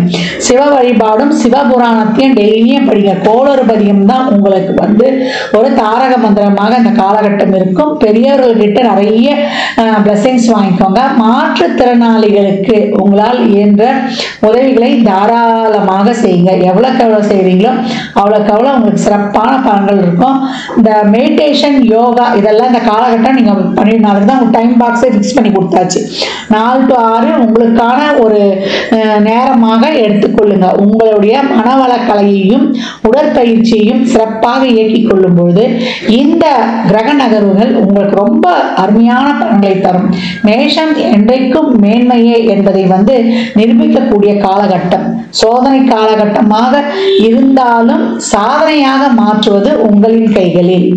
சிவ வழிபாடும் சிவபுராணத்தையும் டெய்லியும் படிங்க. கோளறுபதியம் தான் உங்களுக்கு ஒரு தாரக மந்திரமாக இந்த காலகட்டம் இருக்கும். பெரியவர்கள்கிட்ட நிறைய பிளஸிங்ஸ் வாங்கிக்கோங்க. மாற்றுத்திறனாளிகளுக்கு உங்களால் இயன்ற உதவிகளை தாராளமாக செய்யுங்க. எவ்வளவுக்கு எவ்வளவு செய்றீங்களோ அவ்வளவுக்கு அவ்வளவு உங்களுக்கு சிறப்பான பலன்கள் இருக்கும். இந்த மெடிடேஷன், யோகா இதெல்லாம் இந்த காலகட்டம் நீங்க பண்ணினாலும் தான் உங்க டைம் பாக்ஸை ஃபிக்ஸ் பண்ணி கொடுத்தாச்சு. 4 to 6 உங்களுக்கான ஒரு நேரமாக எடுத்துக்கொள்ளுங்க. உங்களுடைய மனவளக்கலையையும் உடற்பயிற்சியையும் சிறப்பாக இயக்கிக் கொள்ளும் பொழுது இந்த கிரக நகர்வுகள் உங்களுக்கு ரொம்ப அருமையான பலன்களை தரும். மேஷம் என்றைக்கும் மேன்மையே என்பதை நிரூபிக்கக்கூடிய காலகட்டம், சோதனை காலகட்டமாக இருந்தாலும் சாதனையாக மாற்றுவது உங்களின் கைகளில்.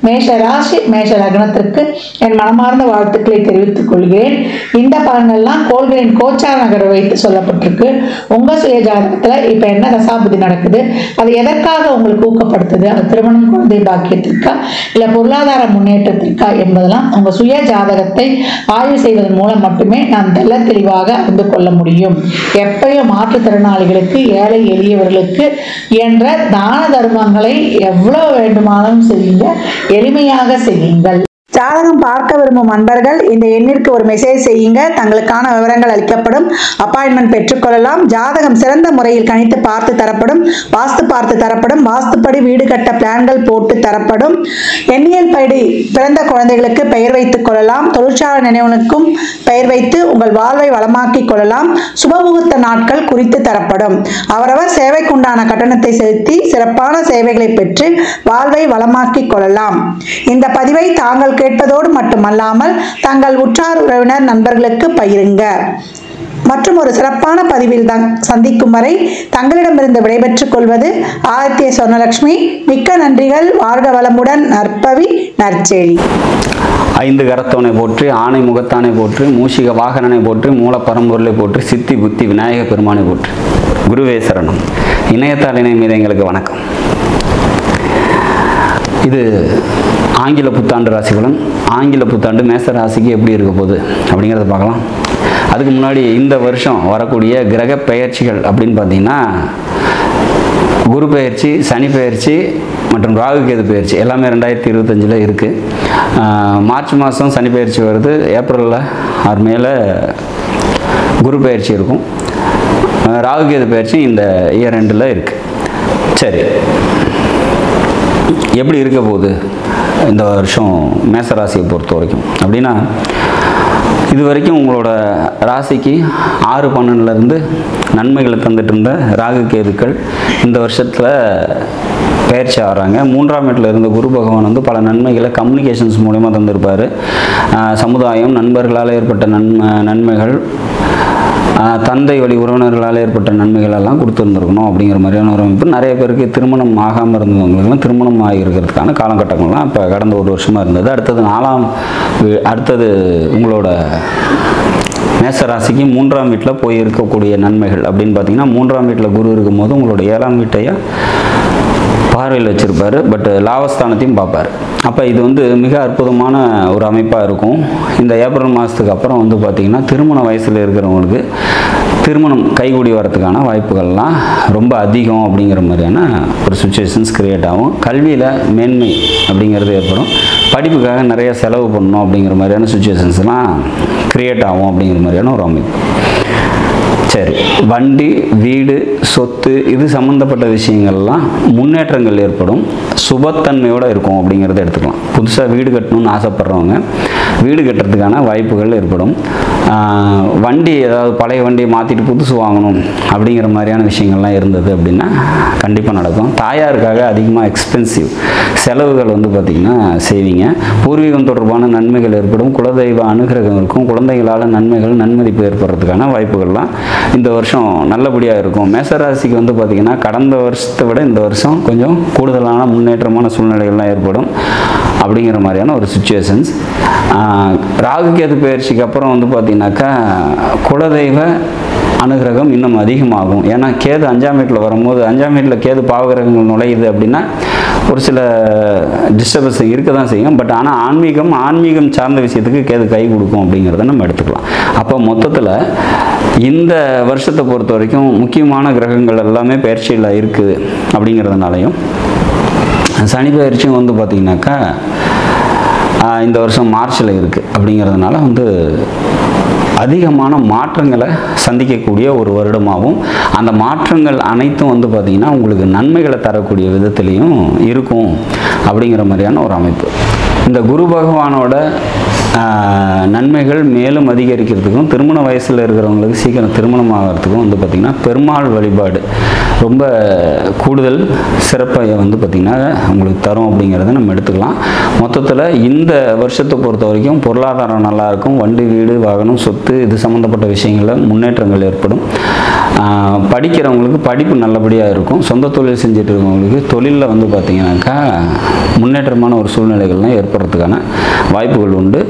மேஷ ராசி மேஷ லக்னத்திற்கு என் மனமார்ந்த வாழ்த்துக்களை தெரிவித்துக் கொள்கிறேன். இந்த பலன்கள்லாம் கோள்களின் கோச்சார நகரை வைத்து சொல்லப்பட்டிருக்கு. உங்க சுய ஜாதகத்துல இப்ப என்ன தசாபுதி நடக்குது, அது எதற்காக உங்களுக்கு ஊக்கப்படுத்துது, அது திருமணம், குழந்தை பாக்கியத்திற்கா இல்ல பொருளாதார முன்னேற்றத்திற்கா என்பதெல்லாம் உங்க சுய ஜாதகத்தை ஆய்வு செய்வதன் மூலம் மட்டுமே நாம் தெல்ல தெளிவாக அறிந்து கொள்ள முடியும். எப்பயும் மாற்றுத்திறனாளிகளுக்கு, ஏழை எளியவர்களுக்கு என்ற தான தர்மங்களை எவ்வளவு வேண்டுமானாலும் செய்யுங்க, எளிமையாக செய்யுங்கள். ஜாதகம் பார்க்க விரும்பும் அன்பர்கள் இந்த எண்ணிற்கு ஒரு மெசேஜ் செய்யுங்க. தங்களுக்கான விவரங்கள் அளிக்கப்படும். அப்பாயின்மெண்ட் பெற்றுக்கொள்ளலாம். ஜாதகம் சிறந்த முறையில் கணித்து பார்த்து தரப்படும். வாஸ்து பார்த்து தரப்படும். வாஸ்துப்படி வீடு கட்ட பிளான்கள் போட்டு தரப்படும். எண்ணியல் படி பிறந்த குழந்தைகளுக்கு பெயர் வைத்துக் கொள்ளலாம். தொழிற்சாலை நினைவுகளுக்கும் பெயர் வைத்து உங்கள் வாழ்வை வளமாக்கிக் கொள்ளலாம். சுபமுகூர்த்த நாட்கள் குறித்து தரப்படும். அவரவர் சேவைக்குண்டான கட்டணத்தை செலுத்தி சிறப்பான சேவைகளை பெற்று வாழ்வை வளமாக்கிக் கொள்ளலாம். இந்த பதிவை தாங்கள் கேட்பதோடு மட்டுமல்லாமல் தங்கள் உற்றார் உறவினர் நண்பர்களுக்கு பகிருங்க. மற்றும் ஒரு சிறப்பான பதிவில் சந்திக்கும் வரை தங்களிடமிருந்து விடைபெற்றுக் கொள்வது ஆதித்ய சொர்ணலட்சுமி. மிக்க நன்றிகள். வாழ்க வளமுடன். நற்பவி நற்செழி. ஐந்து கரத்தவனை போற்றி, ஆணை முகத்தானை போற்றி, மூஷிக வாகனனை போற்றி, மூல பரம்பொருளை போற்றி, சித்தி புத்தி விநாயக பெருமானை போற்றி. குருவே சரணம். இணையத்தால் மீது எங்களுக்கு வணக்கம். இது ஆங்கில புத்தாண்டு ராசி பலன். ஆங்கில புத்தாண்டு மேச ராசிக்கு எப்படி இருக்க போகுது அப்படிங்கிறத பார்க்கலாம். அதுக்கு முன்னாடி இந்த வருஷம் வரக்கூடிய கிரக பெயர்ச்சிகள் அப்படின்னு பார்த்தீங்கன்னா, குரு பெயர்ச்சி, சனி பெயர்ச்சி மற்றும் ராகு கேது பெயர்ச்சி எல்லாமே 2025 இருக்குது. மார்ச் மாதம் சனி பெயர்ச்சி வருது. ஏப்ரலில் ஆர் மேல குரு பெயர்ச்சி இருக்கும். ராகு கேது பெயர்ச்சி இந்த இயர் எண்டில் இருக்குது. சரி, எப்படி இருக்க போகுது இந்த வருஷம் மேசராசியை பொறுத்த வரைக்கும் அப்படின்னா, இது வரைக்கும் உங்களோட ராசிக்கு 6-12 நன்மைகளை தந்துட்டு இருந்த ராகு கேதுக்கள் இந்த வருஷத்தில் பயிற்சி ஆகிறாங்க. 3ஆம் வீட்டில் இருந்த குரு பகவான் வந்து பல நன்மைகளை கம்யூனிகேஷன்ஸ் மூலமா தந்திருப்பார். சமுதாயம், நண்பர்களால் ஏற்பட்ட நன்மைகள், தந்தை வழி உறவினர்களால் ஏற்பட்ட நன்மைகள் எல்லாம் கொடுத்துருந்துருக்கணும் அப்படிங்கிற மாதிரியான ஒரு அமைப்பு. நிறைய பேருக்கு திருமணம் ஆகாமல் இருந்தவங்களுக்குலாம் திருமணம் ஆகியிருக்கிறதுக்கான காலகட்டங்கள்லாம் இப்போ கடந்த ஒரு வருஷமாக இருந்தது. அடுத்தது உங்களோட மேசராசிக்கு 3ஆம் வீட்டில் போய் இருக்கக்கூடிய நன்மைகள் அப்படின்னு பார்த்தீங்கன்னா, 3ஆம் வீட்டில் குரு இருக்கும்போது உங்களோட 7ஆம் வீட்டையா பார்வையில் வச்சுருப்பார். பட் லாபஸ்தானத்தையும் பார்ப்பார். அப்போ இது வந்து மிக அற்புதமான ஒரு அமைப்பாக இருக்கும். இந்த ஏப்ரல் மாதத்துக்கு அப்புறம் வந்து பார்த்திங்கன்னா, திருமண வயசில் இருக்கிறவங்களுக்கு திருமணம் கைகூடி வரத்துக்கான வாய்ப்புகள்லாம் ரொம்ப அதிகம் அப்படிங்கிற மாதிரியான ஒரு சுச்சுவேஷன்ஸ் க்ரியேட் ஆகும். கல்வியில் மேன்மை அப்படிங்கிறது ஏற்படும். படிப்புக்காக நிறைய செலவு பண்ணணும் அப்படிங்கிற மாதிரியான சுச்சுவேஷன்ஸ்லாம் க்ரியேட் ஆகும் அப்படிங்கிற மாதிரியான ஒரு அமைப்பு. சரி, வண்டி, வீடு, சொத்து இது சம்மந்தப்பட்ட விஷயங்கள்லாம் முன்னேற்றங்கள் ஏற்படும். சுபத்தன்மையோடு இருக்கும் அப்படிங்கிறத எடுத்துக்கலாம். புதுசாக வீடு கட்டணும்னு ஆசைப்படுறவங்க வீடு கட்டுறதுக்கான வாய்ப்புகள் ஏற்படும். வண்டி, ஏதாவது பழைய வண்டியை மாற்றிட்டு புதுசு வாங்கணும் அப்படிங்கிற மாதிரியான விஷயங்கள்லாம் இருந்தது அப்படின்னா கண்டிப்பாக நடக்கும். தாயாருக்காக அதிகமாக எக்ஸ்பென்சிவ் செலவுகள் வந்து பார்த்திங்கன்னா செய்வீங்க. பூர்வீகம் தொடர்பான நன்மைகள் ஏற்படும். குலதெய்வ அனுகிரகம் இருக்கும். குழந்தைகளால் நன்மைகள், நன்மதிப்பு ஏற்படுறதுக்கான வாய்ப்புகள்லாம் இந்த வருஷம் நல்லபடியாக இருக்கும். மேசராசிக்கு வந்து பார்த்திங்கன்னா, கடந்த வருஷத்தை விட இந்த வருஷம் கொஞ்சம் கூடுதலான முன்னேற்றமான சூழ்நிலைகள்லாம் ஏற்படும் அப்படிங்கிற மாதிரியான ஒரு சுச்சுவேஷன்ஸ். ராகு கேது பயிற்சிக்கு அப்புறம் வந்து பார்த்திங்கனாக்கா குலதெய்வ அனுகிரகம் இன்னும் அதிகமாகும். ஏன்னா கேது 5ஆம் வீட்டில் வரும்போது, 5ஆம் வீட்டில் கேது பாவகிரகங்கள் நுழையுது அப்படின்னா ஒரு சில டிஸ்டர்பன்ஸ் இருக்க தான் செய்யும். பட் ஆனால் ஆன்மீகம் சார்ந்த விஷயத்துக்கு கேது கை கொடுக்கும் அப்படிங்கிறத நம்ம எடுத்துக்கலாம். அப்போ மொத்தத்தில் இந்த வருஷத்தை பொறுத்த வரைக்கும் முக்கியமான கிரகங்கள் எல்லாமே பயிற்சியில் இருக்குது அப்படிங்கிறதுனாலையும், சனி பயிற்சியும் வந்து பார்த்திங்கனாக்கா இந்த வருஷம் மார்ச்சில் இருக்குது அப்படிங்கிறதுனால வந்து அதிகமான மாற்றங்களை சந்திக்கக்கூடிய ஒரு வருடமாகவும், அந்த மாற்றங்கள் அனைத்தும் வந்து பார்த்திங்கன்னா உங்களுக்கு நன்மைகளை தரக்கூடிய விதத்துலேயும் இருக்கும் அப்படிங்கிற மாதிரியான ஒரு அமைப்பு. இந்த குரு பகவானோட நன்மைகள் மேலும் அதிகரிக்கிறதுக்கும், திருமண வயசில் இருக்கிறவங்களுக்கு சீக்கிரம் திருமணம் ஆகிறதுக்கும் வந்து பார்த்திங்கன்னா பெருமாள் வழிபாடு ரொம்ப கூடுதல் சிறப்பை வந்து பார்த்திங்கன்னா உங்களுக்கு தரும் அப்படிங்கிறத நம்ம எடுத்துக்கலாம். மொத்தத்தில் இந்த வருஷத்தை பொறுத்த வரைக்கும் பொருளாதாரம் நல்லாயிருக்கும். வண்டி, வீடு, வாகனம், சொத்து இது சம்மந்தப்பட்ட விஷயங்களில் முன்னேற்றங்கள் ஏற்படும். படிக்கிறவங்களுக்கு படிப்பு நல்லபடியாக இருக்கும். சொந்த தொழில் செஞ்சுட்டு இருக்கவங்களுக்கு தொழிலில் வந்து பார்த்திங்கனாக்கா முன்னேற்றமான ஒரு சூழ்நிலைகள்லாம் ஏற்படுறதுக்கான வாய்ப்புகள் உண்டு.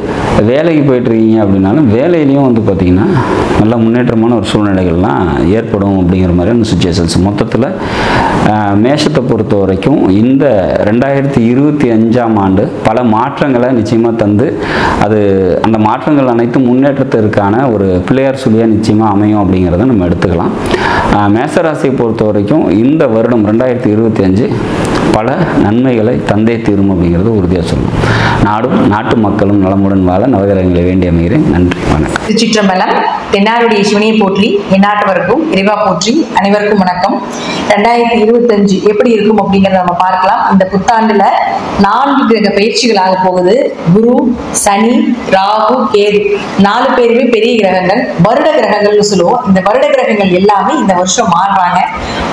வேலைக்கு போயிட்டுருக்கீங்க அப்படின்னாலும் வேலையிலையும் வந்து பார்த்திங்கன்னா நல்ல முன்னேற்றமான ஒரு சூழ்நிலைகள்லாம் ஏற்படும் அப்படிங்கிற மாதிரியான சுச்சுவேஷன்ஸ். மொத்தத்தில் மேஷத்தை பொறுத்த வரைக்கும் இந்த 2025ஆம் ஆண்டு பல மாற்றங்களை நிச்சயமாக தந்து, அந்த மாற்றங்கள் அனைத்தும் முன்னேற்றத்திற்கான ஒரு பிள்ளையார் சொல்லியாக நிச்சயமாக அமையும் அப்படிங்கிறத நம்ம எடுத்துக்கலாம். மேசராசியை பொறுத்த வரைக்கும் இந்த வருடம் 2025 பல நன்மைகளை தந்தை தீரும் அப்படிங்கிறது உறுதியாக சொல்லணும். நாட்டு மக்களும் நலமுடன் வாழ நவகிரகங்களை வேண்டி அமைகிறேன். நன்றி, வணக்கம். திருச்சிற்றம்பலம். தென்னாருடைய சிவனையை போற்றி, எந்நாட்டவருக்கும் இறைவா போற்றி. அனைவருக்கும் வணக்கம். 2025 எப்படி இருக்கும் அப்படிங்கறத நம்ம பார்க்கலாம். இந்த புத்தாண்டுல 4 கிரக பயிற்சிகள் ஆக போகுது. குரு, சனி, ராகு, கேது 4 பேருமே பெரிய கிரகங்கள், வருட கிரகங்கள்னு சொல்லுவோம். இந்த வருட கிரகங்கள் எல்லாமே இந்த வருஷம் மாறுறாங்க.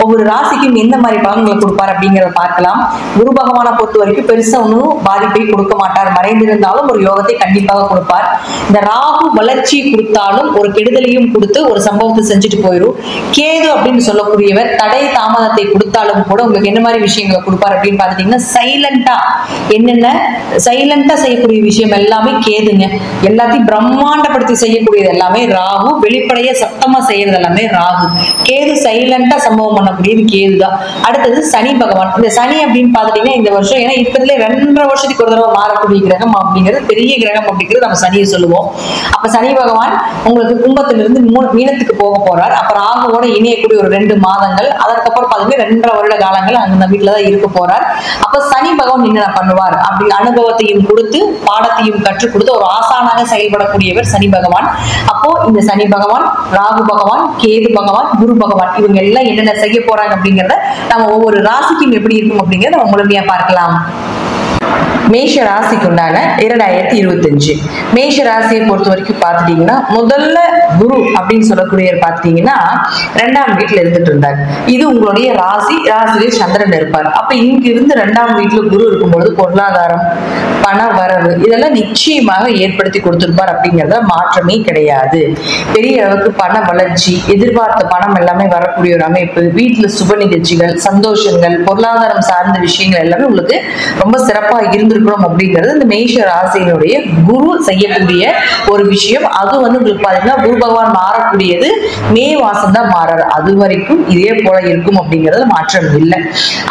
ஒவ்வொரு ராசிக்கும் எந்த மாதிரி பலன்களை கொடுப்பார் அப்படிங்கறத பார்க்கலாம். குரு பகவானை பொறுத்த வரைக்கும் பெருசா ஒன்றும் பாதிப்பை கொடுக்க மாட்டார். மறைந்திருந்தாலும் ஒரு யோகத்தை கண்டிப்பாக கொடுப்பார். இந்த ராகு வளர்ச்சி கொடுத்தாலும் ஒரு கெடுதலையும் கொடுத்து ஒரு சம்பவத்தை செஞ்சுட்டு போயிடும். கேது அப்படின்னு சொல்லக்கூடியவர் தடை தாமதத்தை கொடுத்தாலும் கூட உங்களுக்கு என்ன மாதிரி விஷயங்களை கொடுப்பார் அப்படின்னு பாத்தீங்கன்னா, சைலண்டா செய்யக்கூடிய விஷயம் எல்லாமே கேதுங்க. எல்லாத்தையும் பிரம்மாண்டப்படுத்தி செய்யக்கூடியது எல்லாமே ராகு. வெளிப்படைய சத்தமா செய்யறது எல்லாமே ராகு. கேது சைலண்டா சம்பவம் பண்ணக்கூடியது கேதுதான். அடுத்தது சனி பகவான். இந்த சனி அப்படின்னு பாத்துட்டீங்கன்னா இந்த வருஷம், ஏன்னா இருக்கிறதுல 2.5 வருஷத்துக்கு ஒரு தடவை மாறக்கூடிய கிரகம் அப்படிங்கிறது பெரிய கிரகம் அப்படிங்கிறது நம்ம சனியை சொல்லுவோம். அப்ப சனி பகவான் உங்களுக்கு கும்பத்திலிருந்து மீனத்துக்கு போக போறார். அப்ப ராகுவோட இணையக்கூடிய ஒரு 2 மாதங்கள், அதற்கப்புறம் பாத்தீங்கன்னா 2.5 வருட காலங்கள் அந்த வீட்டுலதான் இருக்க போறார். அப்ப சனி பகவான் என்ன பண்ணுவார் அப்படி அனுபவத்தையும் கொடுத்து பாடத்தையும் கற்றுக் கொடுத்து ஒரு ஆசானாக செயல்படக்கூடியவர் சனி பகவான். அப்போ இந்த சனி பகவான், ராகு பகவான், கேது பகவான், குரு பகவான் இவங்க எல்லாம் என்னென்ன செய்ய போறாங்க அப்படிங்கறத நம்ம ஒவ்வொரு ராசிக்கும் எப்படி இருக்கும் அப்படிங்கறத நம்ம முழுமையா பார்க்கலாம். மேஷ ராசிக்கு உண்டான 2025 மேஷ ராசியை பொறுத்த வரைக்கும் பாத்துட்டீங்கன்னா, முதல்ல குரு அப்படின்னு சொல்லக்கூடியவர் பாத்தீங்கன்னா 2ஆம் வீட்டுல இருந்துட்டு இருந்தார். இது உங்களுடைய ராசியிலே சந்திரன் இருப்பார். அப்ப இங்க இருந்து 2ஆம் வீட்டுல குரு இருக்கும்பொழுது பொருளாதாரம், பண வரவு இதெல்லாம் நிச்சயமாக ஏற்படுத்தி கொடுத்திருப்பார். அப்படிங்கறத மாற்றமே கிடையாது. பெரிய அளவுக்கு பண வளர்ச்சி, எதிர்பார்த்த பணம் எல்லாமே வரக்கூடிய ஒரு அமைப்பு, வீட்டுல சுப நிகழ்ச்சிகள், சந்தோஷங்கள், பொருளாதாரம் சார்ந்த விஷயங்கள் எல்லாமே உங்களுக்கு ரொம்ப சிறப்பா இருந்திருக்கணும் அப்படிங்கிறது இந்த மேஷ ராசியினுடைய குரு செய்யக்கூடிய ஒரு விஷயம். அது உங்களுக்கு பாத்தீங்கன்னா குரு பகவான் மாறக்கூடியது மே மாசம் தான் மாறாரு. அது வரைக்கும் இதே போல இருக்கும் அப்படிங்கிறது மாற்றம் இல்லை.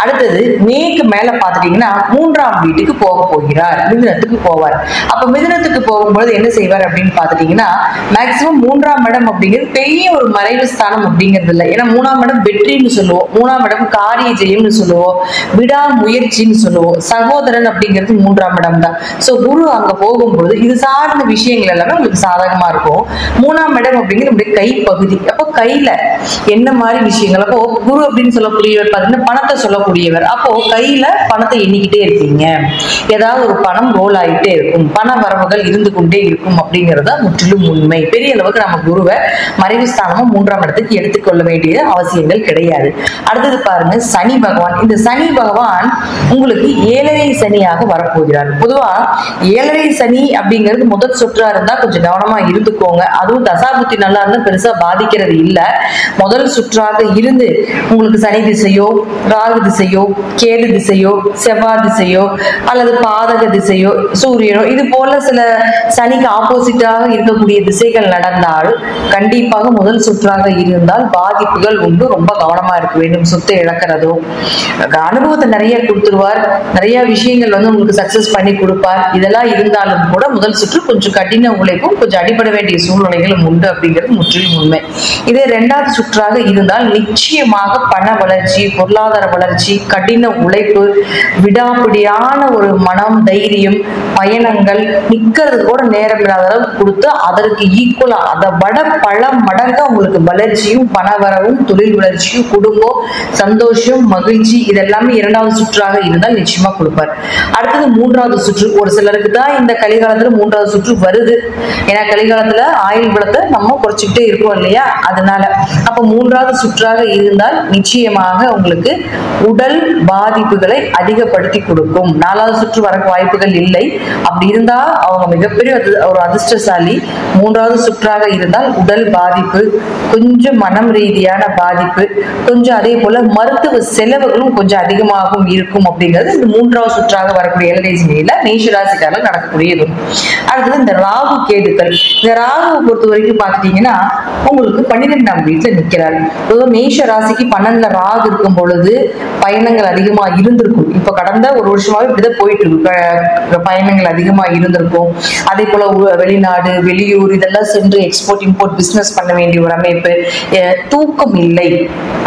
அடுத்தது மேக்கு மேல பாத்துட்டீங்கன்னா 3ஆம் வீட்டுக்கு போக போகிறார், மிதுனத்துக்கு போவார். அப்ப மிதுனத்துக்கு போகும்போது என்ன செய்வார் அப்படின்னு பாத்துட்டீங்கன்னா, மேக்சிமம் 3ஆம் இடம் அப்படிங்கிறது பெரிய ஒரு மறைவு ஸ்தானம் அப்படிங்கிறது இல்லை. ஏன்னா 3ஆம் இடம் வெற்றின்னு சொல்லுவோம், 3ஆம் இடம் காரிய ஜெயம்னு சொல்லுவோம், விடாமுயற்சின்னு சொல்லுவோம். சகோதரன் அப்படிங்கிறது 3ஆம் இடம் தான். சோ குரு அங்க போகும்போது இது சார்ந்த விஷயங்கள் எல்லாமே உங்களுக்கு சாதகமா இருக்கும். 3ஆம் இடம் அப்படிங்கிறது கை பகுதி. அப்போ கையில என்ன மாதிரி விஷயங்கள், அப்போ குரு அப்படின்னு சொல்லக்கூடியவர் பாத்தீங்கன்னா பணத்தை சொல்லக்கூடியவர். அப்போ கையில பணத்தை எண்ணிக்கிட்டே இருக்கீங்க, ஏதாவது ஒரு பணம் ரோல் ஆகிட்டே இருக்கும், பண வரவுகள் இருந்து கொண்டே இருக்கும் அப்படிங்கறத முற்றிலும் உண்மை. பெரிய அளவுக்கு நம்ம குருவை மறைவு ஸ்தானமும் 3ஆம் இடத்துக்கு எடுத்துக்கொள்ள வேண்டிய அவசியங்கள் கிடையாது. அடுத்தது பாருங்க சனி பகவான். இந்த சனி பகவான் உங்களுக்கு 7.5 சனியாக வரப்போகிறார். பொதுவா 7.5 சனி அப்படிங்கிறது முதல் சுற்றா இருந்தா கொஞ்சம் கவனமா இருந்துக்கோங்க. அதுவும் தசாபுத்தி நல்லா இருந்தா பெருசா பாதிக்கிறது இல்ல. முதல் சுற்றாக இருந்து உங்களுக்கு சனி திசையோ, ராகு திசையோ, கேது திசையோ, செவ்வாய் திசையோ அல்லது பாதக திசையோ, சூரியனோ இது போல சில சனிக்கு ஆப்போசிட்டாக இருக்கக்கூடிய திசைகள் நடந்தால் கண்டிப்பாக முதல் சுற்றாக இருந்தால் பாதிப்புகள் உண்டு. ரொம்ப கவனமா இருக்க வேண்டும். சொத்தை இழக்கிறதோ, அனுபவத்தை நிறைய கொடுத்துருவார், நிறைய விஷயங்கள் உங்களுக்கு சக்சஸ் பண்ணி கொடுப்பார். இதெல்லாம் இருந்தாலும் கூட முதல் சுற்று கொஞ்சம் கடின உழைப்பும் கொஞ்சம் அடிபட வேண்டிய சூழ்நிலைகளும் உண்டு அப்படிங்கிறது முற்றிலும் உண்மை. இதே 2ஆவது சுற்றாக இருந்தால் நிச்சயமாக பண வளர்ச்சி, பொருளாதார வளர்ச்சி, கடின உழைப்பு, விடாப்பிடியான ஒரு மனம், தைரியம், பயணங்கள், நிக்கிறது கூட நேரம் இல்லாத அளவுக்கு கொடுத்து அதற்கு ஈக்குவலா அதை விட பல மடங்கா உங்களுக்கு வளர்ச்சியும், பணவரவும், தொழில் வளர்ச்சியும், குடும்பம், சந்தோஷம், மகிழ்ச்சி இதெல்லாமே 2ஆவது சுற்றாக இருந்தால் நிச்சயமா கொடுப்பார். அடுத்தது 3ஆவது சுற்று. ஒரு சிலருக்கு தான் இந்த கலிகாலத்துல 3ஆவது சுற்று வருது. ஏன்னா கலிகாலத்துல ஆயுள் பலத்தை நம்ம குறைச்சிக்கிட்டே இருக்கோம் இல்லையா, அதனால. அப்ப 3ஆவது சுற்றாக இருந்தால் நிச்சயமாக உங்களுக்கு உடல் பாதிப்புகளை அதிகப்படுத்தி கொடுக்கும். 4ஆவது சுற்று வர வாய்ப்புகள் இல்லை. அப்படி இருந்தா அவங்க மிகப்பெரிய ஒரு அதிர்ஷ்டசாலி. 3ஆவது சுற்றாக இருந்தால் உடல் பாதிப்பு, கொஞ்சம் மனம் ரீதியான பாதிப்பு, கொஞ்சம் அதே போல மருத்துவ செலவுகளும் கொஞ்சம் அதிகமாகவும் இருக்கும் அப்படிங்கிறது இந்த 3ஆவது சுற்றாக வரக்கூடிய எல்ஐசி நிலையில மேஷராசிக்காரர்கள் நடக்கக்கூடியது. அடுத்தது இந்த ராகு கேதுக்கள். இந்த ராகுவை பொறுத்த வரைக்கும் பாத்துட்டீங்கன்னா உங்களுக்கு 12ஆம் வீட்டுல நிக்கிறாரு. மேஷ ராசிக்கு 12ல ராகு இருக்கும் பொழுது பயணங்கள் அதிகமா இருந்திருக்கும். இப்ப கடந்த ஒரு வருஷமாவே இப்படிதான் போயிட்டு இருக்கு. பயணங்கள் அதிகமா இருந்திருக்கும். அதே போல வெளிநாடு வெளியூர் இதெல்லாம் சென்று எக்ஸ்போர்ட் இம்போர்ட் பிசினஸ் பண்ண வேண்டிய ஒரு அமைப்பு. தூக்கம் இல்லை,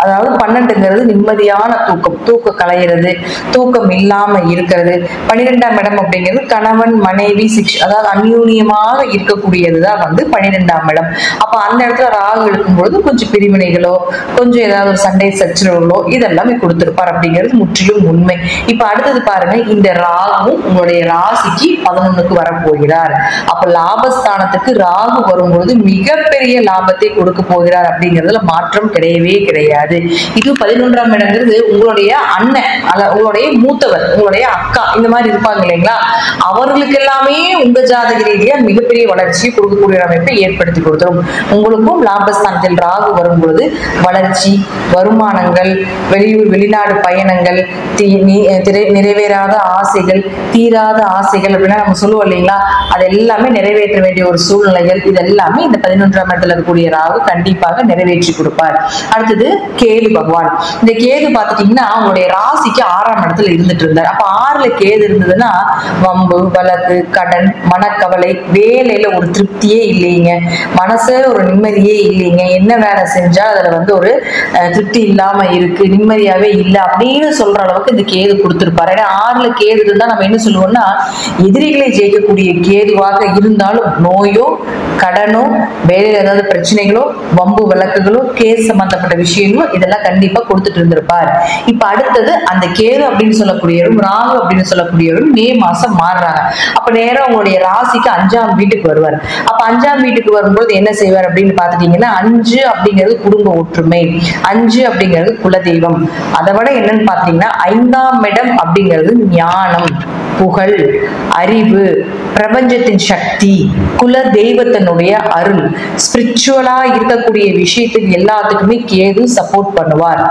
அதாவது 12ங்கிறது நிம்மதியான தூக்கம், தூக்கம் களையிறது, தூக்கம் இல்லாம இருக்கிறது. 12ஆம் இடம் அப்படிங்கிறது கணவன் மனைவி அதாவது அந்யூன்யமாக இருக்கக்கூடியதுதான் 12ஆம் இடம். அப்ப அந்த இடத்துல ராகு இருக்கும்பொழுது கொஞ்சம் பிரிவினைகளோ கொஞ்சம் ஏதாவது ஒரு சண்டை சச்சரவுகளோ இதெல்லாமே கொடுத்திருப்பார் அப்படிங்கிறது முற்றிலும் உண்மை. இப்ப அடுத்தது பாருங்க, இந்த ராகு உங்களுடைய ராசிக்கு 11க்கு வரப்போகிறார். அப்ப லாபஸ்தானத்துக்கு ராகு வரும்பொழுது மிகப்பெரிய லாபத்தை கொடுக்க போகிறார் அப்படிங்கிறதுல மாற்றம் கிடையவே கிடையாது. இது 11ஆம் இடங்கிறது உங்களுடைய அண்ணன், உங்களுடைய மூத்தவர், உங்களுடைய அக்கா, இந்த மாதிரி இருப்பாங்க இல்லைங்களா, அவர்களுக்கு எல்லாமே உங்க ஜாதக ரீதியா மிகப்பெரிய வளர்ச்சியை கொடுக்கக்கூடிய அமைப்பை ஏற்படுத்தி கொடுத்துரும். உங்களுக்கும் லாபஸ்தானத்தில் ராகு வரும்பொழுது வளர்ச்சி, வருமானங்கள், வெளியூர் வெளிநாடு பயணங்கள், நிறைவேறாத ஆசைகள், தீராத ஆசைகள் அப்படின்னா நம்ம சொல்லுவோம் இல்லைங்களா, அது எல்லாமே நிறைவேற்ற வேண்டிய ஒரு சூழ்நிலைகள், இதெல்லாமே இந்த 11ஆம் இடத்துல இருக்கக்கூடிய ராகு கண்டிப்பாக நிறைவேற்றி கொடுப்பார். அடுத்தது கேது பகவான். இந்த கேது பார்த்துட்டீங்கன்னா அவங்களுடைய ராசிக்கு 6ஆம் இடத்துல இருந்துட்டு இருந்தார். அப்ப 6ல கேது இருந்ததுன்னா வம்பு வழக்கு கடன் மனக்கவலை, வேலையில ஒரு திருப்தியே இல்லைங்க, மனசே ஒரு நிம்மதியே இல்லைங்க, என்ன வேலை செஞ்சா அதுல ஒரு திருப்தி இல்லாம இருக்கு, நிம்மதியாவே இல்லை அப்படின்னு சொல்ற அளவுக்கு இந்த கேது கொடுத்திருப்பாரு. ஏன்னா 6ல கேது இருந்தா நம்ம என்ன சொல்லுவோம்னா எதிரிகளை ஜெயிக்கக்கூடிய கேதுவாக இருந்தாலும் நோயோ கடனோ வேலையில ஏதாவது பிரச்சனைகளோ வம்பு வழக்குகளோ கேஸ் சம்பந்தப்பட்ட விஷயங்களோ இதெல்லாம் கண்டிப்பா கொடுத்துட்டு இருந்திருப்பார். இப்ப அடுத்தது அந்த கேது அப்படின்னு சொல்லக்கூடியவரும் ராகு அப்படின்னு சொல்லக்கூடியவரும் மே மாசம் மாறுறாங்க. அப்ப நேரம் உங்களுடைய ராசிக்கு 5ஆம் வீட்டுக்கு வருவார். அப்ப 5ஆம் வீட்டுக்கு வரும்போது என்ன செய்வார் அப்படின்னு பாத்துட்டீங்கன்னா 5 அப்படிங்கிறது குடும்ப ஒற்றுமை, 5 அப்படிங்கிறது குலதெய்வம். அதை விட என்னன்னு பாத்தீங்கன்னா 5ஆம் இடம் அப்படிங்கிறது ஞானம், புகழ், அறிவு, பிரபஞ்சத்தின் சக்தி, குல தெய்வத்தினுடைய அருள், ஸ்பிரிச்சுவலா இருக்கக்கூடிய விஷயத்துக்கு எல்லாத்துக்குமே கேது சப்போர்ட் பண்ணுவார்.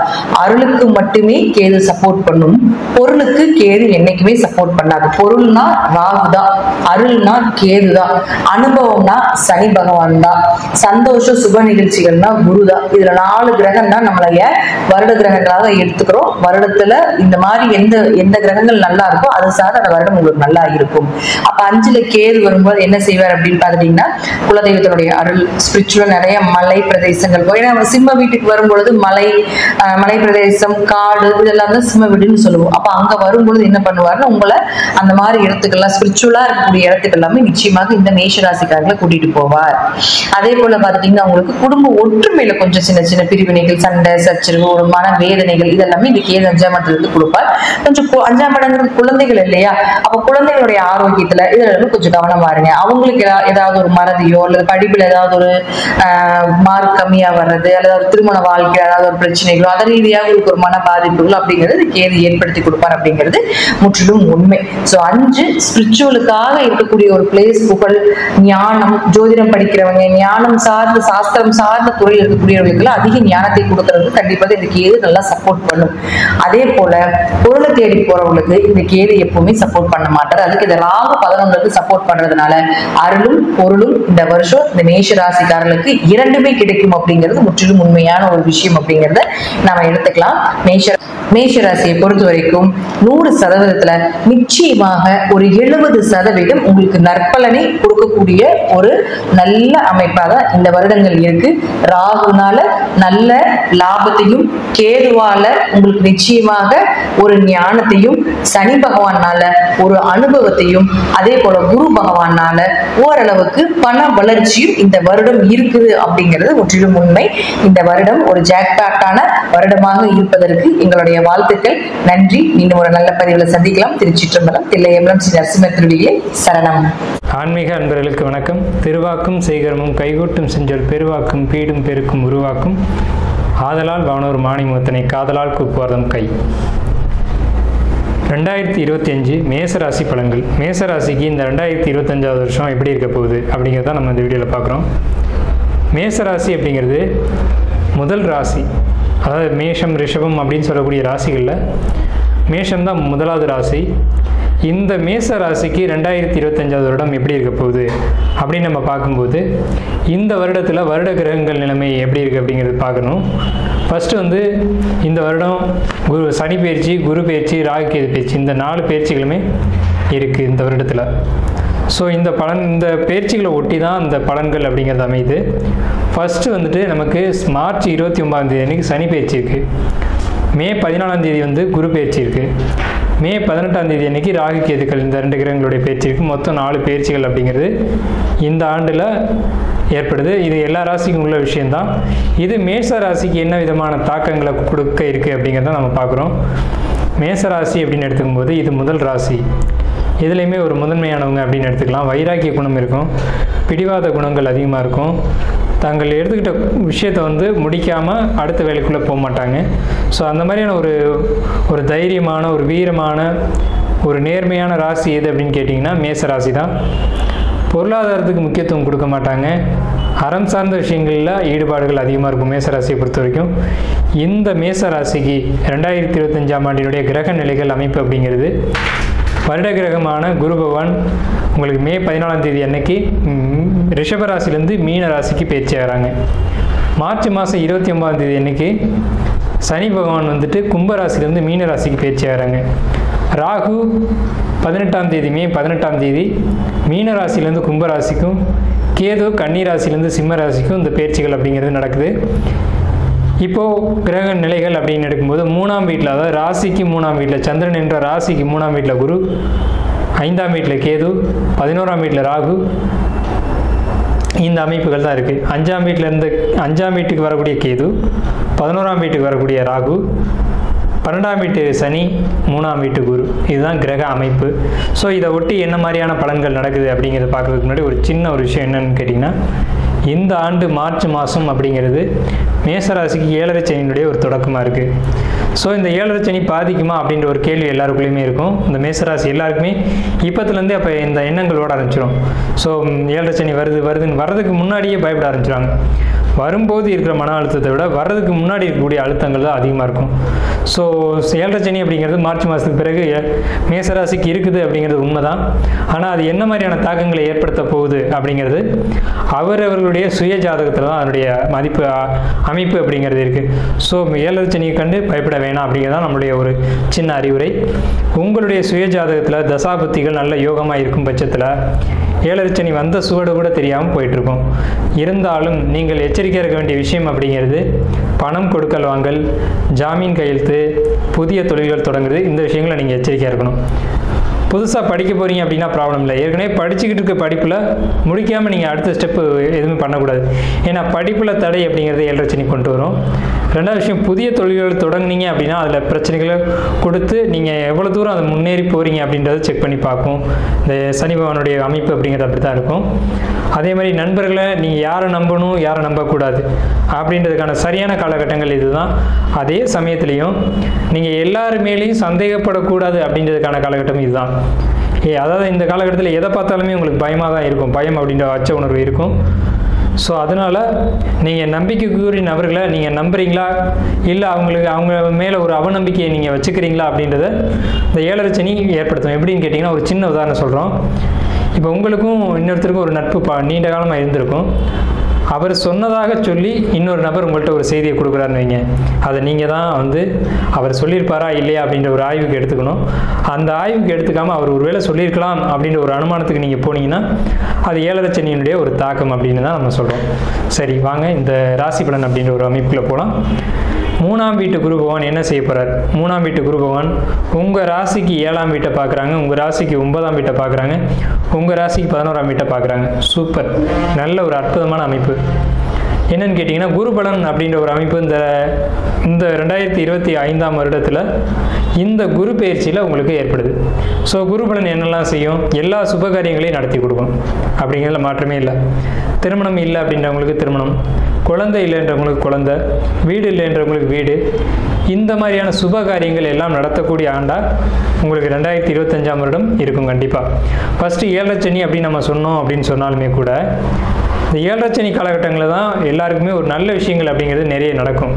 அருளுக்கு மட்டுமே கேது சப்போர்ட் பண்ணும், பொருளுக்கு கேது என்னைக்குமே சப்போர்ட் பண்ணாது. பொருள்னா ராகுதான், அருள்னா கேதுதான், அனுபவம்னா சனி பகவான் தான், சந்தோஷம் சுப நிகழ்ச்சிகள்னா குருதான். இதுல 4 கிரகம் தான் நம்மளைய வருட கிரகங்களாக எடுத்துக்கிறோம். வருடத்துல இந்த மாதிரி எந்த கிரகங்கள் நல்லா இருக்கோ அது சார்ந்த அந்த வருடம் உங்களுக்கு நல்லா இருக்கும். அப்ப 5ல கேது வரும்போது என்ன செய்வார் அப்படின்னு பாத்துட்டீங்கன்னா குலதெய்வத்தினுடைய அருள், ஸ்பிரிச்சுவல், நிறைய மலை பிரதேசங்கள். ஏன்னா சிம்ம வீட்டுக்கு வரும்பொழுது மலை பிரதேசம் காடு இதெல்லாம் தான் சிம்ம வீடுன்னு சொல்லுவோம். அப்ப அங்க வரும்பொழுது என்ன பண்ணுவாருன்னா உங்களை அந்த மாதிரி இடத்துக்கெல்லாம் ஸ்பிரிச்சுவலா இருக்கக்கூடிய இடத்துக்கு எல்லாமே நிச்சயமாக இந்த மேஷராசிக்காரங்களை கூட்டிட்டு போவார். அதே போல பாத்துட்டீங்கன்னா உங்களுக்கு குடும்ப ஒற்றுமையில கொஞ்சம் சின்ன சின்ன பிரிவினைகள், சண்டை சச்சரவு, ஒரு மன வேதனைகள் இதெல்லாமே இந்த கேது 5ஆம் இடத்துல இருந்து கொடுப்பார். கொஞ்சம் 5ஆம் இடங்கிறது குழந்தைகள் இல்லையா, அப்ப குழந்தைகளுடைய ஆரோக்கியத்துல இதுல கொஞ்சம் கவனமா இருங்க. அவங்களுக்கு ஏதாவது ஒரு மறதியோ அல்லது படிப்புல ஏதாவது ஒரு மார்க் கம்மியா வர்றது அல்லது திருமண வாழ்க்கை ஏதாவது ஒரு பிரச்சனைகளோ அதை ரீதியாக உங்களுக்கு ஒரு மன பாதிப்புகளோ அப்படிங்கிறது கேது ஏற்படுத்தி கொடுப்பார் அப்படிங்கிறது முற்றிலும் உண்மை. சோ 5 ஸ்பிரிச்சுவலுக்காக இருக்கக்கூடிய ஒரு பிளேஸ், புகழ், ஞானம், ஜோதிடம் படிக்கிறவங்க, ஞானம் சார்ந்த சாஸ்திரம் சார்ந்த துறையில் இருக்கக்கூடியவர்களுக்கு அதிக ஞானத்தை கொடுக்கறதுக்கு கண்டிப்பாக இந்த கேது நல்லா சப்போர்ட் பண்ணும். அதே போல பொருளை தேடி போறவங்களுக்கு இந்த கேது எப்பவுமே சப்போர்ட் பண்ண மாட்டார். அதுக்கு இந்த ராகு 11க்கு சப்போர்ட் பண்றதுனால அருளும் பொருளும் இந்த வருஷம் இந்த மேஷ ராசிக்காரர்களுக்கு இரண்டுமே கிடைக்கும் அப்படிங்கிறது முற்றிலும் உண்மையான ஒரு விஷயம் அப்படிங்கிறத நாம எடுத்துக்கலாம். மேஷ ராசியை பொறுத்த வரைக்கும் 100% நிச்சயமாக ஒரு 70% உங்களுக்கு நற்பலனை கொடுக்கக்கூடிய ஒரு நல்ல அமைப்பாக தான் இந்த வருடங்கள் இருக்கு. ராகுனால நல்ல லாபத்தையும், கேதுவால உங்களுக்கு நிச்சயமாக ஒரு ஞானத்தையும், சனி பகவானால ஒரு அனுபவத்தையும், அதே போல குரு பகவானால ஓரளவுக்கு பண வளர்ச்சியும் இந்த வருடம் இருக்குது அப்படிங்கிறது முற்றிலும் உண்மை. இந்த வருடம் ஒரு ஜாக்பாட்டான வருடமாக இருப்பதற்கு எங்களுடைய வாழ்த்துக்கள். நன்றி. மீண்டும் ஒரு நல்ல பதிவில் சந்திக்கலாம். திருச்சிற்றம்பலம், தில்லையம்பலம், ஸ்ரீ நரசிம்மர் திருவடிகளே சரணம். ஆன்மீக அன்பர்களுக்கு வணக்கம். திருவாக்கும் செய்கரமும் கைகூட்டும் செஞ்சொல் பெருவாக்கும் பீடும் பெருக்கும் உருவாக்கும் ஆதலால் வானோர் மாணிமுத்தனை காதலால் கூப்புவார்தம் கை. 2025 மேசராசி பலன்கள். மேசராசிக்கு இந்த 2025 வருஷம் எப்படி இருக்க போகுது அப்படிங்கிறத நம்ம இந்த வீடியோவில் பார்க்குறோம். மேசராசி அப்படிங்கிறது முதல் ராசி, அதாவது மேஷம் ரிஷபம் அப்படின்னு சொல்லக்கூடிய ராசிகளில் மேஷம் தான் முதலாவது ராசி. இந்த மேச ராசிக்கு 2025 வருடம் எப்படி இருக்க போகுது அப்படின்னு நம்ம பார்க்கும்போது இந்த வருடத்தில் வருட கிரகங்கள் நிலைமை எப்படி இருக்குது அப்படிங்கிறது பார்க்கணும். ஃபஸ்ட்டு வந்து இந்த வருடம் சனி பயிற்சி, குரு பயிற்சி, ராகு கேது பயிற்சி, இந்த 4 பயிற்சிகளுமே இருக்குது இந்த வருடத்தில். ஸோ இந்த பயிற்சிகளை ஒட்டி தான் இந்த பலன்கள் அப்படிங்கிறது அமையுது. ஃபஸ்ட்டு வந்துட்டு நமக்கு மார்ச் 29 அன்றைக்கி சனி பயிற்சி இருக்குது. மே 14 வந்து குரு பயிற்சி இருக்குது. மே 18 அன்றைக்கி ராகு கேதுக்கள், இந்த 2 கிரகங்களுடைய பயிற்சி இருக்குது. மொத்தம் 4 பயிற்சிகள் அப்படிங்கிறது இந்த ஆண்டில் ஏற்படுது. இது எல்லா ராசிக்கும் உள்ள விஷயந்தான். இது மேஷ ராசிக்கு என்ன விதமான தாக்கங்களை கொடுக்க இருக்குது அப்படிங்கிறத நம்ம பார்க்குறோம். மேஷ ராசி அப்படின்னு எடுத்துக்கும் போது இது முதல் ராசி. இதுலேயுமே ஒரு முதன்மையானவங்க அப்படின்னு எடுத்துக்கலாம். வைராக்கிய குணம் இருக்கும், பிடிவாத குணங்கள் அதிகமாக இருக்கும். தாங்கள் எடுத்துக்கிட்ட விஷயத்தை வந்து முடிக்காமல் அடுத்த வேலைக்குள்ளே போக மாட்டாங்க. ஸோ அந்த மாதிரியான ஒரு தைரியமான, ஒரு வீரமான, ஒரு நேர்மையான ராசி எது அப்படின்னு கேட்டிங்கன்னா மேச ராசி தான். பொருளாதாரத்துக்கு முக்கியத்துவம் கொடுக்க மாட்டாங்க. அறம் சார்ந்த விஷயங்களில் ஈடுபாடுகள் அதிகமாக இருக்கும் மேசராசியை பொறுத்த வரைக்கும். இந்த மேச ராசிக்கு 2025 ஆண்டினுடைய கிரக நிலைகள் அமைப்பு அப்படிங்கிறது வருட கிரகமான குரு பகவான் உங்களுக்கு மே 14 அன்னைக்கு ரிஷபராசிலேருந்து மீன ராசிக்கு பயிற்சி ஆகிறாங்க. மார்ச் மாதம் 29 அன்னைக்கு சனி பகவான் வந்துட்டு கும்பராசிலேருந்து மீன ராசிக்கு பயிற்சி ஆகிறாங்க. ராகு 18 மே 18 மீன ராசிலேருந்து கும்பராசிக்கும், கேது கன்னி ராசிலேருந்து சிம்ம ராசிக்கும் இந்த பயிற்சிகள் அப்படிங்கிறது நடக்குது. இப்போது கிரக நிலைகள் அப்படின்னு எடுக்கும்போது 3ஆம் வீட்டில், அதாவது ராசிக்கு 3ஆம் வீட்டில் சந்திரன் என்ற ராசிக்கு 3ஆம் வீட்டில் குரு, 5ஆம் வீட்டில் கேது, 11ஆம் வீட்டில் ராகு, இந்த அமைப்புகள் தான் இருக்குது. 5ஆம் வீட்டிலேருந்து 5ஆம் வீட்டுக்கு வரக்கூடிய கேது, 11ஆம் வீட்டுக்கு வரக்கூடிய ராகு, 12ஆம் வீட்டு சனி, 3ஆம் வீட்டு குரு. இதுதான் கிரக அமைப்பு. ஸோ இதை ஒட்டி என்ன மாதிரியான பலன்கள் நடக்குது அப்படிங்கிறத பார்க்குறதுக்கு முன்னாடி ஒரு சின்ன ஒரு விஷயம் என்னன்னு கேட்டிங்கன்னா, இந்த ஆண்டு மார்ச் மாதம் அப்படிங்கிறது மேசராசிக்கு 7.5 சனியினுடைய ஒரு தொடக்கமாக இருக்குது. ஸோ இந்த 7.5 சனி பாதிக்குமா அப்படின்ற ஒரு கேள்வி எல்லாருக்குள்ளேயுமே இருக்கும். இந்த மேசராசி எல்லாருக்குமே இப்போத்துலேருந்தே அப்போ இந்த எண்ணங்களோட ஆரம்பிச்சிடும். ஸோ 7.5 சனி வருதுன்னு வர்றதுக்கு முன்னாடியே பயப்பட ஆரம்பிச்சிடுவாங்க. வரும்போது இருக்கிற மன அழுத்தத்தை விட வர்றதுக்கு முன்னாடி இருக்கக்கூடிய அழுத்தங்கள் தான் அதிகமாக இருக்கும். ஸோ 7.5 சனி அப்படிங்கிறது மார்ச் மாதத்துக்கு பிறகு மேசராசிக்கு இருக்குது அப்படிங்கிறது உண்மை தான். ஆனால் அது என்ன மாதிரியான தாக்கங்களை ஏற்படுத்த போகுது அப்படிங்கிறது அவர்களுடைய சுய ஜாதகத்தில் தான் அதனுடைய அமைப்பு அப்படிங்கிறது இருக்குது. ஸோ 7.5 சனியை கண்டு பயப்பட வேணாம் அப்படிங்கிறது தான் நம்மளுடைய ஒரு சின்ன அறிவுரை. உங்களுடைய சுய ஜாதகத்தில் தசாபுத்திகள் நல்ல யோகமாக இருக்கும் பட்சத்தில் 7.5 சனி வந்த சுவடு கூட தெரியாமல் போயிட்டுருக்கும். இருந்தாலும் நீங்கள் எச்சரிக்கையாக இருக்க வேண்டிய விஷயம் அப்படிங்கிறது பணம் கொடுக்கல் வாங்கல், ஜாமீன் கையெழுத்து, புதிய தொழில்கள் தொடங்குறது, இந்த விஷயங்களை நீங்கள் எச்சரிக்கையாக இருக்கணும். புதுசாக படிக்க போகிறீங்க அப்படின்னா ப்ராப்ளம் இல்லை. ஏற்கனவே படிச்சுக்கிட்டு இருக்க படிப்பில் முடிக்காமல் நீங்கள் அடுத்த ஸ்டெப்பு எதுவுமே பண்ணக்கூடாது. ஏன்னா படிப்பில் தடை அப்படிங்கிறது 7.5 சனி கொண்டு வரும். ரெண்டாவது விஷயம், புதிய தொழில்கள் தொடங்குனீங்க அப்படின்னா அதில் பிரச்சனைகளை கொடுத்து நீங்கள் எவ்வளோ தூரம் அதை முன்னேறி போகிறீங்க அப்படின்றத செக் பண்ணி பார்க்கும். இந்த சனி பகவானுடைய அமைப்பு அப்படிங்கிறது அப்படி தான் இருக்கும். அதே மாதிரி நண்பர்களை நீங்கள் யாரை நம்பணும், யாரை நம்பக்கூடாது அப்படின்றதுக்கான சரியான காலகட்டங்கள் இதுதான். அதே சமயத்துலேயும் நீங்கள் எல்லாருமேலேயும் சந்தேகப்படக்கூடாது அப்படின்றதுக்கான காலகட்டம் இதுதான். அதாவது இந்த காலகட்டத்தில் எதை பார்த்தாலுமே உங்களுக்கு பயமாக தான் இருக்கும். பயம் அப்படின்ற அச்ச உணர்வு இருக்கும். ஸோ அதனால் நீங்கள் நம்பிக்கைக்குரிய நபர்களை நீங்கள் நம்புறீங்களா, இல்லை அவங்க மேலே ஒரு அவநம்பிக்கையை நீங்கள் வச்சுக்கிறீங்களா அப்படின்றத இந்த 7.5 சனி ஏற்படுத்தும். எப்படின்னு கேட்டிங்கன்னா, ஒரு சின்ன உதாரணம் சொல்கிறோம். இப்போ உங்களுக்கும் இன்னொருத்தருக்கும் ஒரு நட்பு நீண்ட காலமாக இருந்திருக்கும். அவர் சொன்னதாக சொல்லி இன்னொரு நபர் உங்கள்கிட்ட ஒரு செய்தியை கொடுக்குறாருன்னு வைங்க. அதை நீங்கள் தான் வந்து அவர் சொல்லியிருப்பாரா இல்லையா அப்படின்ற ஒரு ஆய்வுக்கு எடுத்துக்கணும். அந்த ஆய்வுக்கு எடுத்துக்காமல் அவர் ஒரு வேளை சொல்லியிருக்கலாம் அப்படின்ற ஒரு அனுமானத்துக்கு நீங்கள் போனீங்கன்னா அது 7.5 சனியினுடைய ஒரு தாக்கம் அப்படின்னு தான் நம்ம சொல்கிறோம். சரி, வாங்க இந்த ராசி பலன் அப்படின்ற ஒரு அமைப்புக்குள்ளே போகலாம். 3ஆம் வீட்டு குரு பகவான் என்ன செய்ய போகிறார்? 3ஆம் வீட்டு குரு பகவான் உங்கள் ராசிக்கு 7ஆம் வீட்டை பார்க்குறாங்க, உங்கள் ராசிக்கு 9ஆம் வீட்டை பார்க்குறாங்க, உங்கள் ராசிக்கு 11ஆம் வீட்டை பார்க்குறாங்க. சூப்பர், நல்ல ஒரு அற்புதமான அமைப்பு. என்னன்னு கேட்டிங்கன்னா, குரு பலன் அப்படின்ற ஒரு அமைப்பு இந்த 2025ஆம் வருடத்தில் இந்த குரு பயிற்சியில் உங்களுக்கு ஏற்படுது. ஸோ குரு பலன் என்னெல்லாம் செய்யும்? எல்லா சுபகாரியங்களையும் நடத்தி கொடுக்கும் அப்படிங்கிறதுல மாற்றமே இல்லை. திருமணம் இல்லை அப்படின்றவங்களுக்கு திருமணம், குழந்தை இல்லைன்றவங்களுக்கு குழந்தை, வீடு இல்லைன்றவங்களுக்கு வீடு, இந்த மாதிரியான சுப காரியங்கள் எல்லாம் நடத்தக்கூடிய ஆண்டாக உங்களுக்கு 2025ஆம் வருடம் இருக்கும் கண்டிப்பாக. ஃபஸ்ட்டு 7.5 சனி அப்படின்னு நம்ம சொன்னோம் அப்படின்னு சொன்னாலுமே கூட இந்த 7.5 சனி காலகட்டங்களில் தான் எல்லாருக்குமே ஒரு நல்ல விஷயங்கள் அப்படிங்கிறது நிறைய நடக்கும்.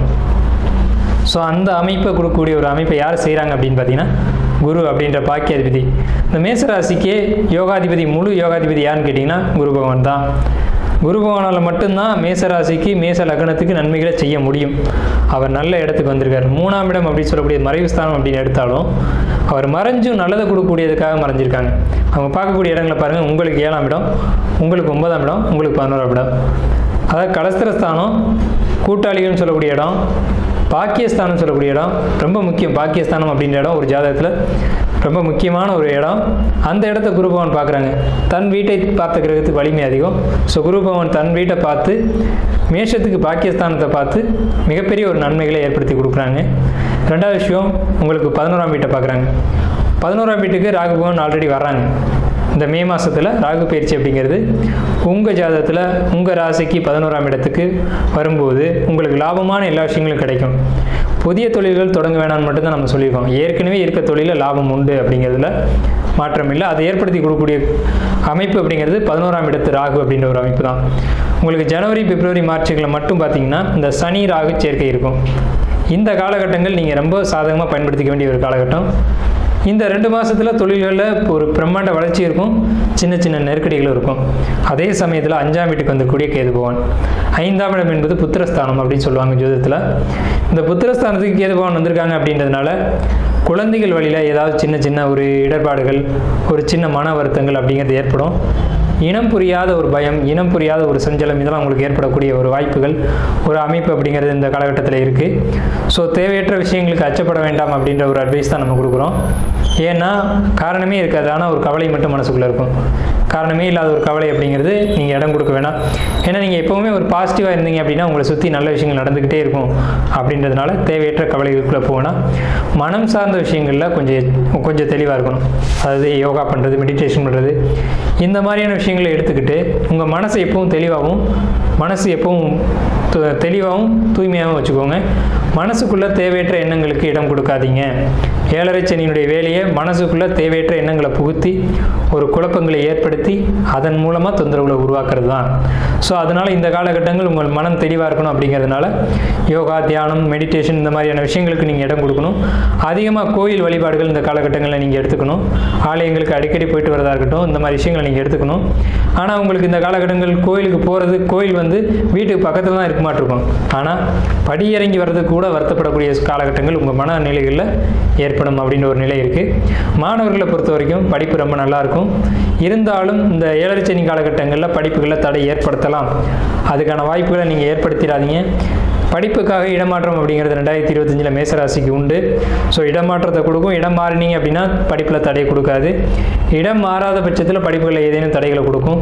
ஸோ அந்த அமைப்பை கொடுக்கக்கூடிய ஒரு அமைப்பை யார் செய்கிறாங்க அப்படின்னு பார்த்தீங்கன்னா குரு அப்படின்ற பாக்கியாதிபதி. இந்த மேசராசிக்கே யோகாதிபதி, முழு யோகாதிபதி யாருன்னு கேட்டிங்கன்னா குரு பகவான் தான். குரு பகவானால் மட்டும்தான் மேசராசிக்கு, மேச லக்னத்துக்கு நன்மைகளை செய்ய முடியும். அவர் நல்ல இடத்துக்கு வந்திருக்கார். 3ஆம் இடம் அப்படின்னு சொல்லக்கூடிய மறைவு ஸ்தானம் அப்படின்னு எடுத்தாலும் அவர் மறைஞ்சும் நல்லதை கொடுக்கக்கூடியதுக்காக மறைஞ்சிருக்காங்க. அவங்க பார்க்கக்கூடிய இடங்களை பாருங்கள். உங்களுக்கு 7ஆம் இடம், உங்களுக்கு 9ஆம் இடம், உங்களுக்கு 11ஆம் இடம். அதாவது கலஸ்திரஸ்தானம், கூட்டாளிகள்னு சொல்லக்கூடிய இடம், பாக்கியஸ்தானம் சொல்லக்கூடிய இடம் ரொம்ப முக்கியம். பாக்கியஸ்தானம் அப்படின்ற இடம் ஒரு ஜாதகத்தில் ரொம்ப முக்கியமான ஒரு இடம். அந்த இடத்த குரு பகவான் பார்க்குறாங்க. தன் வீட்டை பார்த்த கிரகத்துக்கு வலிமை அதிகம். ஸோ குரு பகவான் தன் வீட்டை பார்த்து மேஷத்துக்கு பாக்கியஸ்தானத்தை பார்த்து மிகப்பெரிய ஒரு நன்மைகளை ஏற்படுத்தி கொடுக்குறாங்க. ரெண்டாவது விஷயம், உங்களுக்கு 11ஆம் வீட்டை பார்க்குறாங்க. 11ஆம் வீட்டுக்கு ராகு பகவான் ஆல்ரெடி வர்றாங்க. இந்த மே மாதத்தில் ராகு பயிற்சி அப்படிங்கிறது உங்கள் ஜாதகத்தில் உங்கள் ராசிக்கு 11ஆம் இடத்துக்கு வரும்போது உங்களுக்கு லாபமான எல்லா விஷயங்களும் கிடைக்கும். புதிய தொழில்கள் தொடங்க வேணாம்னு மட்டும்தான் நம்ம சொல்லியிருக்கோம். ஏற்கனவே இருக்க தொழிலில் லாபம் உண்டு அப்படிங்கிறதுல மாற்றம் இல்லை. அதை ஏற்படுத்தி கொடுக்கக்கூடிய அமைப்பு அப்படிங்கிறது 11ஆம் இடத்து ராகு அப்படின்ற ஒரு அமைப்பு தான். உங்களுக்கு ஜனவரி, பிப்ரவரி, மார்ச்சுகளை மட்டும் பார்த்தீங்கன்னா இந்த சனி ராகு சேர்க்கை இருக்கும். இந்த காலகட்டங்கள் நீங்கள் ரொம்ப சாதகமாக பயன்படுத்திக்க வேண்டிய ஒரு காலகட்டம். இந்த 2 மாதத்தில் தொழில்களில் ஒரு பிரம்மாண்ட வளர்ச்சி இருக்கும், சின்ன சின்ன நெருக்கடிகளும் இருக்கும். அதே சமயத்தில் 5ஆம் வீட்டுக்கு வந்திருக்கக்கூடிய கேது பகவான். 5ஆம் இடம் என்பது புத்திரஸ்தானம் அப்படின்னு சொல்லுவாங்க ஜோதிடத்தில். இந்த புத்திரஸ்தானத்துக்கு கேது பகவான் வந்திருக்காங்க அப்படின்றதுனால குழந்தைகள் வழியில் ஏதாவது சின்ன சின்ன ஒரு இடர்பாடுகள், ஒரு சின்ன மன வருத்தங்கள் அப்படிங்கிறது ஏற்படும். இனம் புரியாத ஒரு பயம், இனம் புரியாத ஒரு சஞ்சலம், இதெல்லாம் உங்களுக்கு ஏற்படக்கூடிய ஒரு வாய்ப்புகள், ஒரு அமைப்பு அப்படிங்கிறது இந்த காலகட்டத்தில் இருக்குது. ஸோ தேவையற்ற விஷயங்களுக்கு அச்சப்பட வேண்டாம் அப்படின்ற ஒரு அட்வைஸ் தான் நம்ம கொடுக்குறோம். ஏன்னா காரணமே இருக்காது, ஆனால் ஒரு கவலை மட்டும் மனசுக்குள்ளே இருக்கும். காரணமே இல்லாத ஒரு கவலை அப்படிங்கிறது நீங்கள் இடம் கொடுக்க வேணாம். ஏன்னா நீங்கள் எப்போவுமே ஒரு பாசிட்டிவாக இருந்தீங்க அப்படின்னா உங்களை சுற்றி நல்ல விஷயங்கள் நடந்துக்கிட்டே இருக்கும். அப்படின்றதுனால தேவையற்ற கவலைகளுக்குள்ளே போனால் மனம் சார்ந்த விஷயங்களில் கொஞ்சம் தெளிவாக இருக்கணும். அதாவது யோகா பண்ணுறது, மெடிடேஷன் பண்ணுறது, இந்த மாதிரியான விஷயங்களை எடுத்துக்கிட்டு உங்கள் மனசை எப்பவும் தெளிவாகவும் தூய்மையாகவும் வச்சுக்கோங்க. மனசுக்குள்ளே தேவையற்ற எண்ணங்களுக்கு இடம் கொடுக்காதீங்க. 7.5 சனியினுடைய வேலையை மனசுக்குள்ளே தேவையற்ற எண்ணங்களை புகுத்தி ஒரு குழப்பங்களை ஏற்படுத்தி அதன் மூலமாக தொந்தரவுகளை உருவாக்குறது தான். ஸோ அதனால் இந்த காலகட்டங்கள் உங்கள் மனம் தெளிவாக இருக்கணும். அப்படிங்கிறதுனால யோகா, தியானம், மெடிடேஷன் இந்த மாதிரியான விஷயங்களுக்கு நீங்கள் இடம் கொடுக்கணும். அதிகமாக கோயில் வழிபாடுகள் இந்த காலகட்டங்களில் நீங்கள் எடுத்துக்கணும். ஆலயங்களுக்கு அடிக்கடி போயிட்டு வரதா இருக்கட்டும், இந்த மாதிரி விஷயங்களை நீங்கள் எடுத்துக்கணும். ஆனால் உங்களுக்கு இந்த காலகட்டங்கள் கோயிலுக்கு போகிறது, கோயில் வந்து வீட்டுக்கு பக்கத்தில் தான் இருக்க மாட்டிருக்கும். ஆனால் படியிறங்கி வர்றது கூட வருத்தப்படக்கூடிய காலகட்டங்கள் உங்கள் மனநிலைகளில் ஏற்படும் அப்படின்ற ஒரு நிலை இருக்குது. மாணவர்களை பொறுத்த வரைக்கும் படிப்பு ரொம்ப நல்லாயிருக்கும். இருந்தாலும் இந்த 7.5 சனி காலகட்டங்களில் படிப்புகளில் தடை ஏற்படுத்தலாம். அதுக்கான வாய்ப்புகளை நீங்கள் ஏற்படுத்திடாதீங்க. படிப்புக்காக இடமாற்றம் அப்படிங்கிறது 2025 மேசராசிக்கு உண்டு. ஸோ இடமாற்றத்தை கொடுக்கும். இடம் மாறினீங்க அப்படின்னா படிப்பில் தடை கொடுக்காது. இடம் மாறாத பட்சத்தில் படிப்புகளில் ஏதேனும் தடைகளை கொடுக்கும்.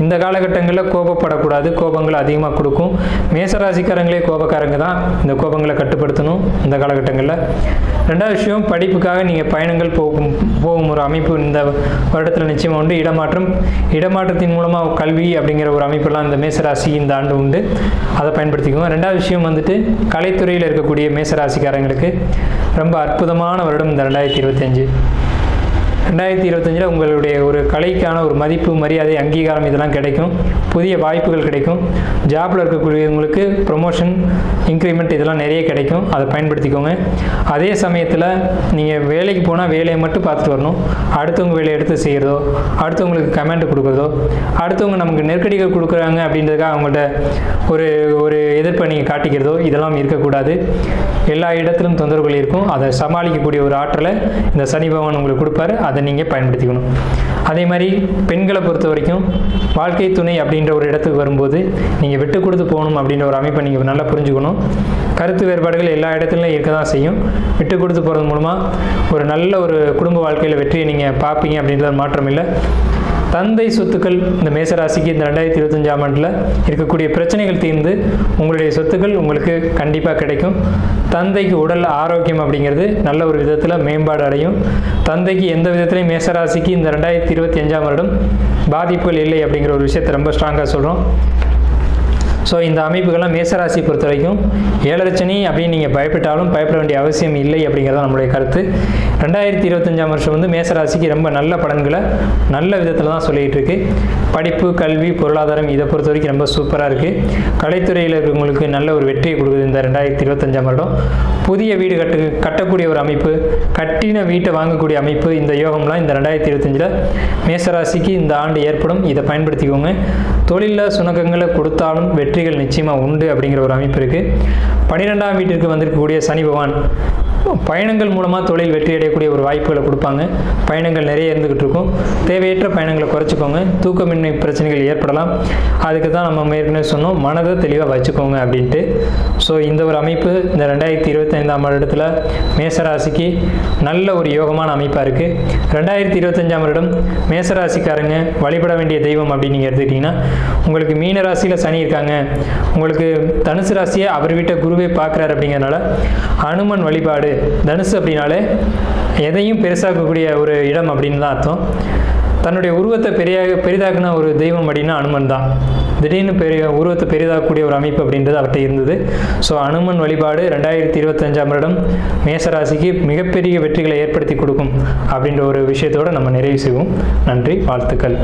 இந்த காலகட்டங்களில் கோபப்படக்கூடாது, கோபங்களை அதிகமாக கொடுக்கும். மேசராசிக்காரங்களே கோபக்காரங்க தான். இந்த கோபங்களை கட்டுப்படுத்தணும் இந்த காலகட்டங்களில். ரெண்டாவது விஷயம், படிப்புக்காக நீங்கள் பயணங்கள் போகும் ஒரு அமைப்பு இந்த வருடத்தில் நிச்சயமாக உண்டு. இடமாற்றத்தின் மூலமாக கல்வி அப்படிங்கிற ஒரு அமைப்பெல்லாம் இந்த மேசராசி இந்த ஆண்டு உண்டு. அதை பயன்படுத்திக்குவோம். ரெண்டாவது விஷயம் வந்துட்டு கலைத்துறையில் இருக்கக்கூடிய மேசராசிக்காரங்களுக்கு ரொம்ப அற்புதமான வருடம் இந்த 2025 உங்களுடைய ஒரு கலைக்கான ஒரு மதிப்பு, மரியாதை, அங்கீகாரம் இதெல்லாம் கிடைக்கும். புதிய வாய்ப்புகள் கிடைக்கும். ஜாப்பில் இருக்கக்கூடியவங்களுக்கு ப்ரொமோஷன், இன்க்ரிமெண்ட் இதெல்லாம் நிறைய கிடைக்கும். அதை பயன்படுத்திக்கோங்க. அதே சமயத்தில் நீங்கள் வேலைக்கு போனால் வேலையை மட்டும் பார்த்துட்டு வரணும். அடுத்தவங்க வேலையை எடுத்து செய்கிறதோ, அடுத்தவங்களுக்கு கமெண்ட் கொடுக்குறதோ, அடுத்தவங்க நமக்கு நெருக்கடிகள் கொடுக்குறாங்க அப்படின்றதுக்காக அவங்கள்ட்ட ஒரு எதிர்ப்பை நீங்கள் காட்டிக்கிறதோ இதெல்லாம் இருக்கக்கூடாது. எல்லா இடத்திலும் தொந்தரவுகள் இருக்கும். அதை சமாளிக்கக்கூடிய ஒரு ஆற்றலை இந்த சனி பகவான் உங்களுக்கு கொடுப்பாரு. அதை நீங்கள் பயன்படுத்திக்கணும். அதே மாதிரி பெண்களை பொறுத்த வரைக்கும் வாழ்க்கை துணை அப்படின்ற ஒரு இடத்துக்கு வரும்போது நீங்கள் விட்டு கொடுத்து போகணும் அப்படின்ற ஒரு அமைப்பை நீங்கள் நல்லா புரிஞ்சுக்கணும். கருத்து வேறுபாடுகள் எல்லா இடத்துலையும் இருக்க தான் செய்யும். விட்டு கொடுத்து போகிறது மூலமாக ஒரு நல்ல ஒரு குடும்ப வாழ்க்கையில் வெற்றியை நீங்கள் பார்ப்பீங்க அப்படின்ற மாற்றம் இல்லை. தந்தை சொத்துக்கள் இந்த மேசராசிக்கு இந்த 2025 ஆண்டில் இருக்கக்கூடிய பிரச்சனைகள் தீர்ந்து உங்களுடைய சொத்துக்கள் உங்களுக்கு கண்டிப்பாக கிடைக்கும். தந்தைக்கு உடல் ஆரோக்கியம் அப்படிங்கிறது நல்ல ஒரு விதத்தில் மேம்பாடு அடையும். தந்தைக்கு எந்த விதத்திலையும் மேசராசிக்கு இந்த 2025 வருடம் பாதிப்புகள் இல்லை அப்படிங்கிற ஒரு விஷயத்தை ரொம்ப ஸ்ட்ராங்காக சொல்கிறோம். ஸோ இந்த அமைப்புகள்லாம் மேசராசி பொறுத்த வரைக்கும் 7 சனி அப்படின்னு நீங்கள் பயப்பட்டாலும் பயப்பட வேண்டிய அவசியம் இல்லை அப்படிங்கிறத நம்மளுடைய கருத்து. 2025ஆம் வருஷம் வந்து மேசராசிக்கு ரொம்ப நல்ல பலன்களை நல்ல விதத்தில் தான் சொல்லிகிட்டு இருக்கு. படிப்பு, கல்வி, பொருளாதாரம் இதை பொறுத்த வரைக்கும் ரொம்ப சூப்பராக இருக்குது. கலைத்துறையில் இருக்கிறவங்களுக்கு நல்ல ஒரு வெற்றியை கொடுக்குது இந்த 2025ஆம் வருடம். புதிய வீடு கட்டக்கூடிய ஒரு அமைப்பு, கட்டின வீட்டை வாங்கக்கூடிய அமைப்பு, இந்த யோகம்லாம் இந்த 2025 மேசராசிக்கு இந்த ஆண்டு ஏற்படும். இதை பயன்படுத்திக்கோங்க. தொழிலில் சுணக்கங்களை கொடுத்தாலும் வெற்றிகள் நிச்சயமாக உண்டு அப்படிங்கிற ஒரு அமைப்பு இருக்குது. 12ஆம் வீட்டிற்கு வந்திருக்கக்கூடிய சனி பகவான் பயணங்கள் மூலமாக தொழில் வெற்றி அடையக்கூடிய ஒரு வாய்ப்புகளை கொடுப்பாங்க. பயணங்கள் நிறைய இருந்துக்கிட்டு இருக்கும். தேவையற்ற பயணங்களை குறைச்சிக்கோங்க. தூக்கமின்மை பிரச்சனைகள் ஏற்படலாம். அதுக்கு தான் நம்ம ஏற்கனவே சொன்னோம், மனதை தெளிவாக வச்சுக்கோங்க அப்படின்ட்டு. ஸோ இந்த ஒரு அமைப்பு இந்த 2025ஆம் வருடத்தில் மேசராசிக்கு நல்ல ஒரு யோகமான அமைப்பாக இருக்குது. 2025ஆம் வருடம் மேசராசிக்காரங்க வழிபட வேண்டிய தெய்வம் அப்படின்னு நீங்கள் எடுத்துக்கிட்டிங்கன்னா, உங்களுக்கு மீன ராசியில் சனி இருக்காங்க, உங்களுக்கு தனுசு ராசியை அவர் வீட்டை குருவே பார்க்குறாரு அப்படிங்கிறனால அனுமன் வழிபாடு. தனுசு அப்படின்னாலே எதையும் பெருசாக்கக்கூடிய ஒரு இடம் அப்படின்னு தான் அர்த்தம். தன்னுடைய உருவத்தை பெரிதாக்குன ஒரு தெய்வம் அப்படின்னா அனுமன் தான். திடீர்னு உருவத்தை பெரிதாக்கக்கூடிய ஒரு அமைப்பு அப்படின்றது அவர்கிட்ட இருந்தது. ஸோ அனுமன் வழிபாடு 2025ஆம் வருடம் மேசராசிக்கு மிகப்பெரிய வெற்றிகளை ஏற்படுத்தி கொடுக்கும் அப்படின்ற ஒரு விஷயத்தோடு நம்ம நிறைவு செய்வோம். நன்றி, வாழ்த்துக்கள்.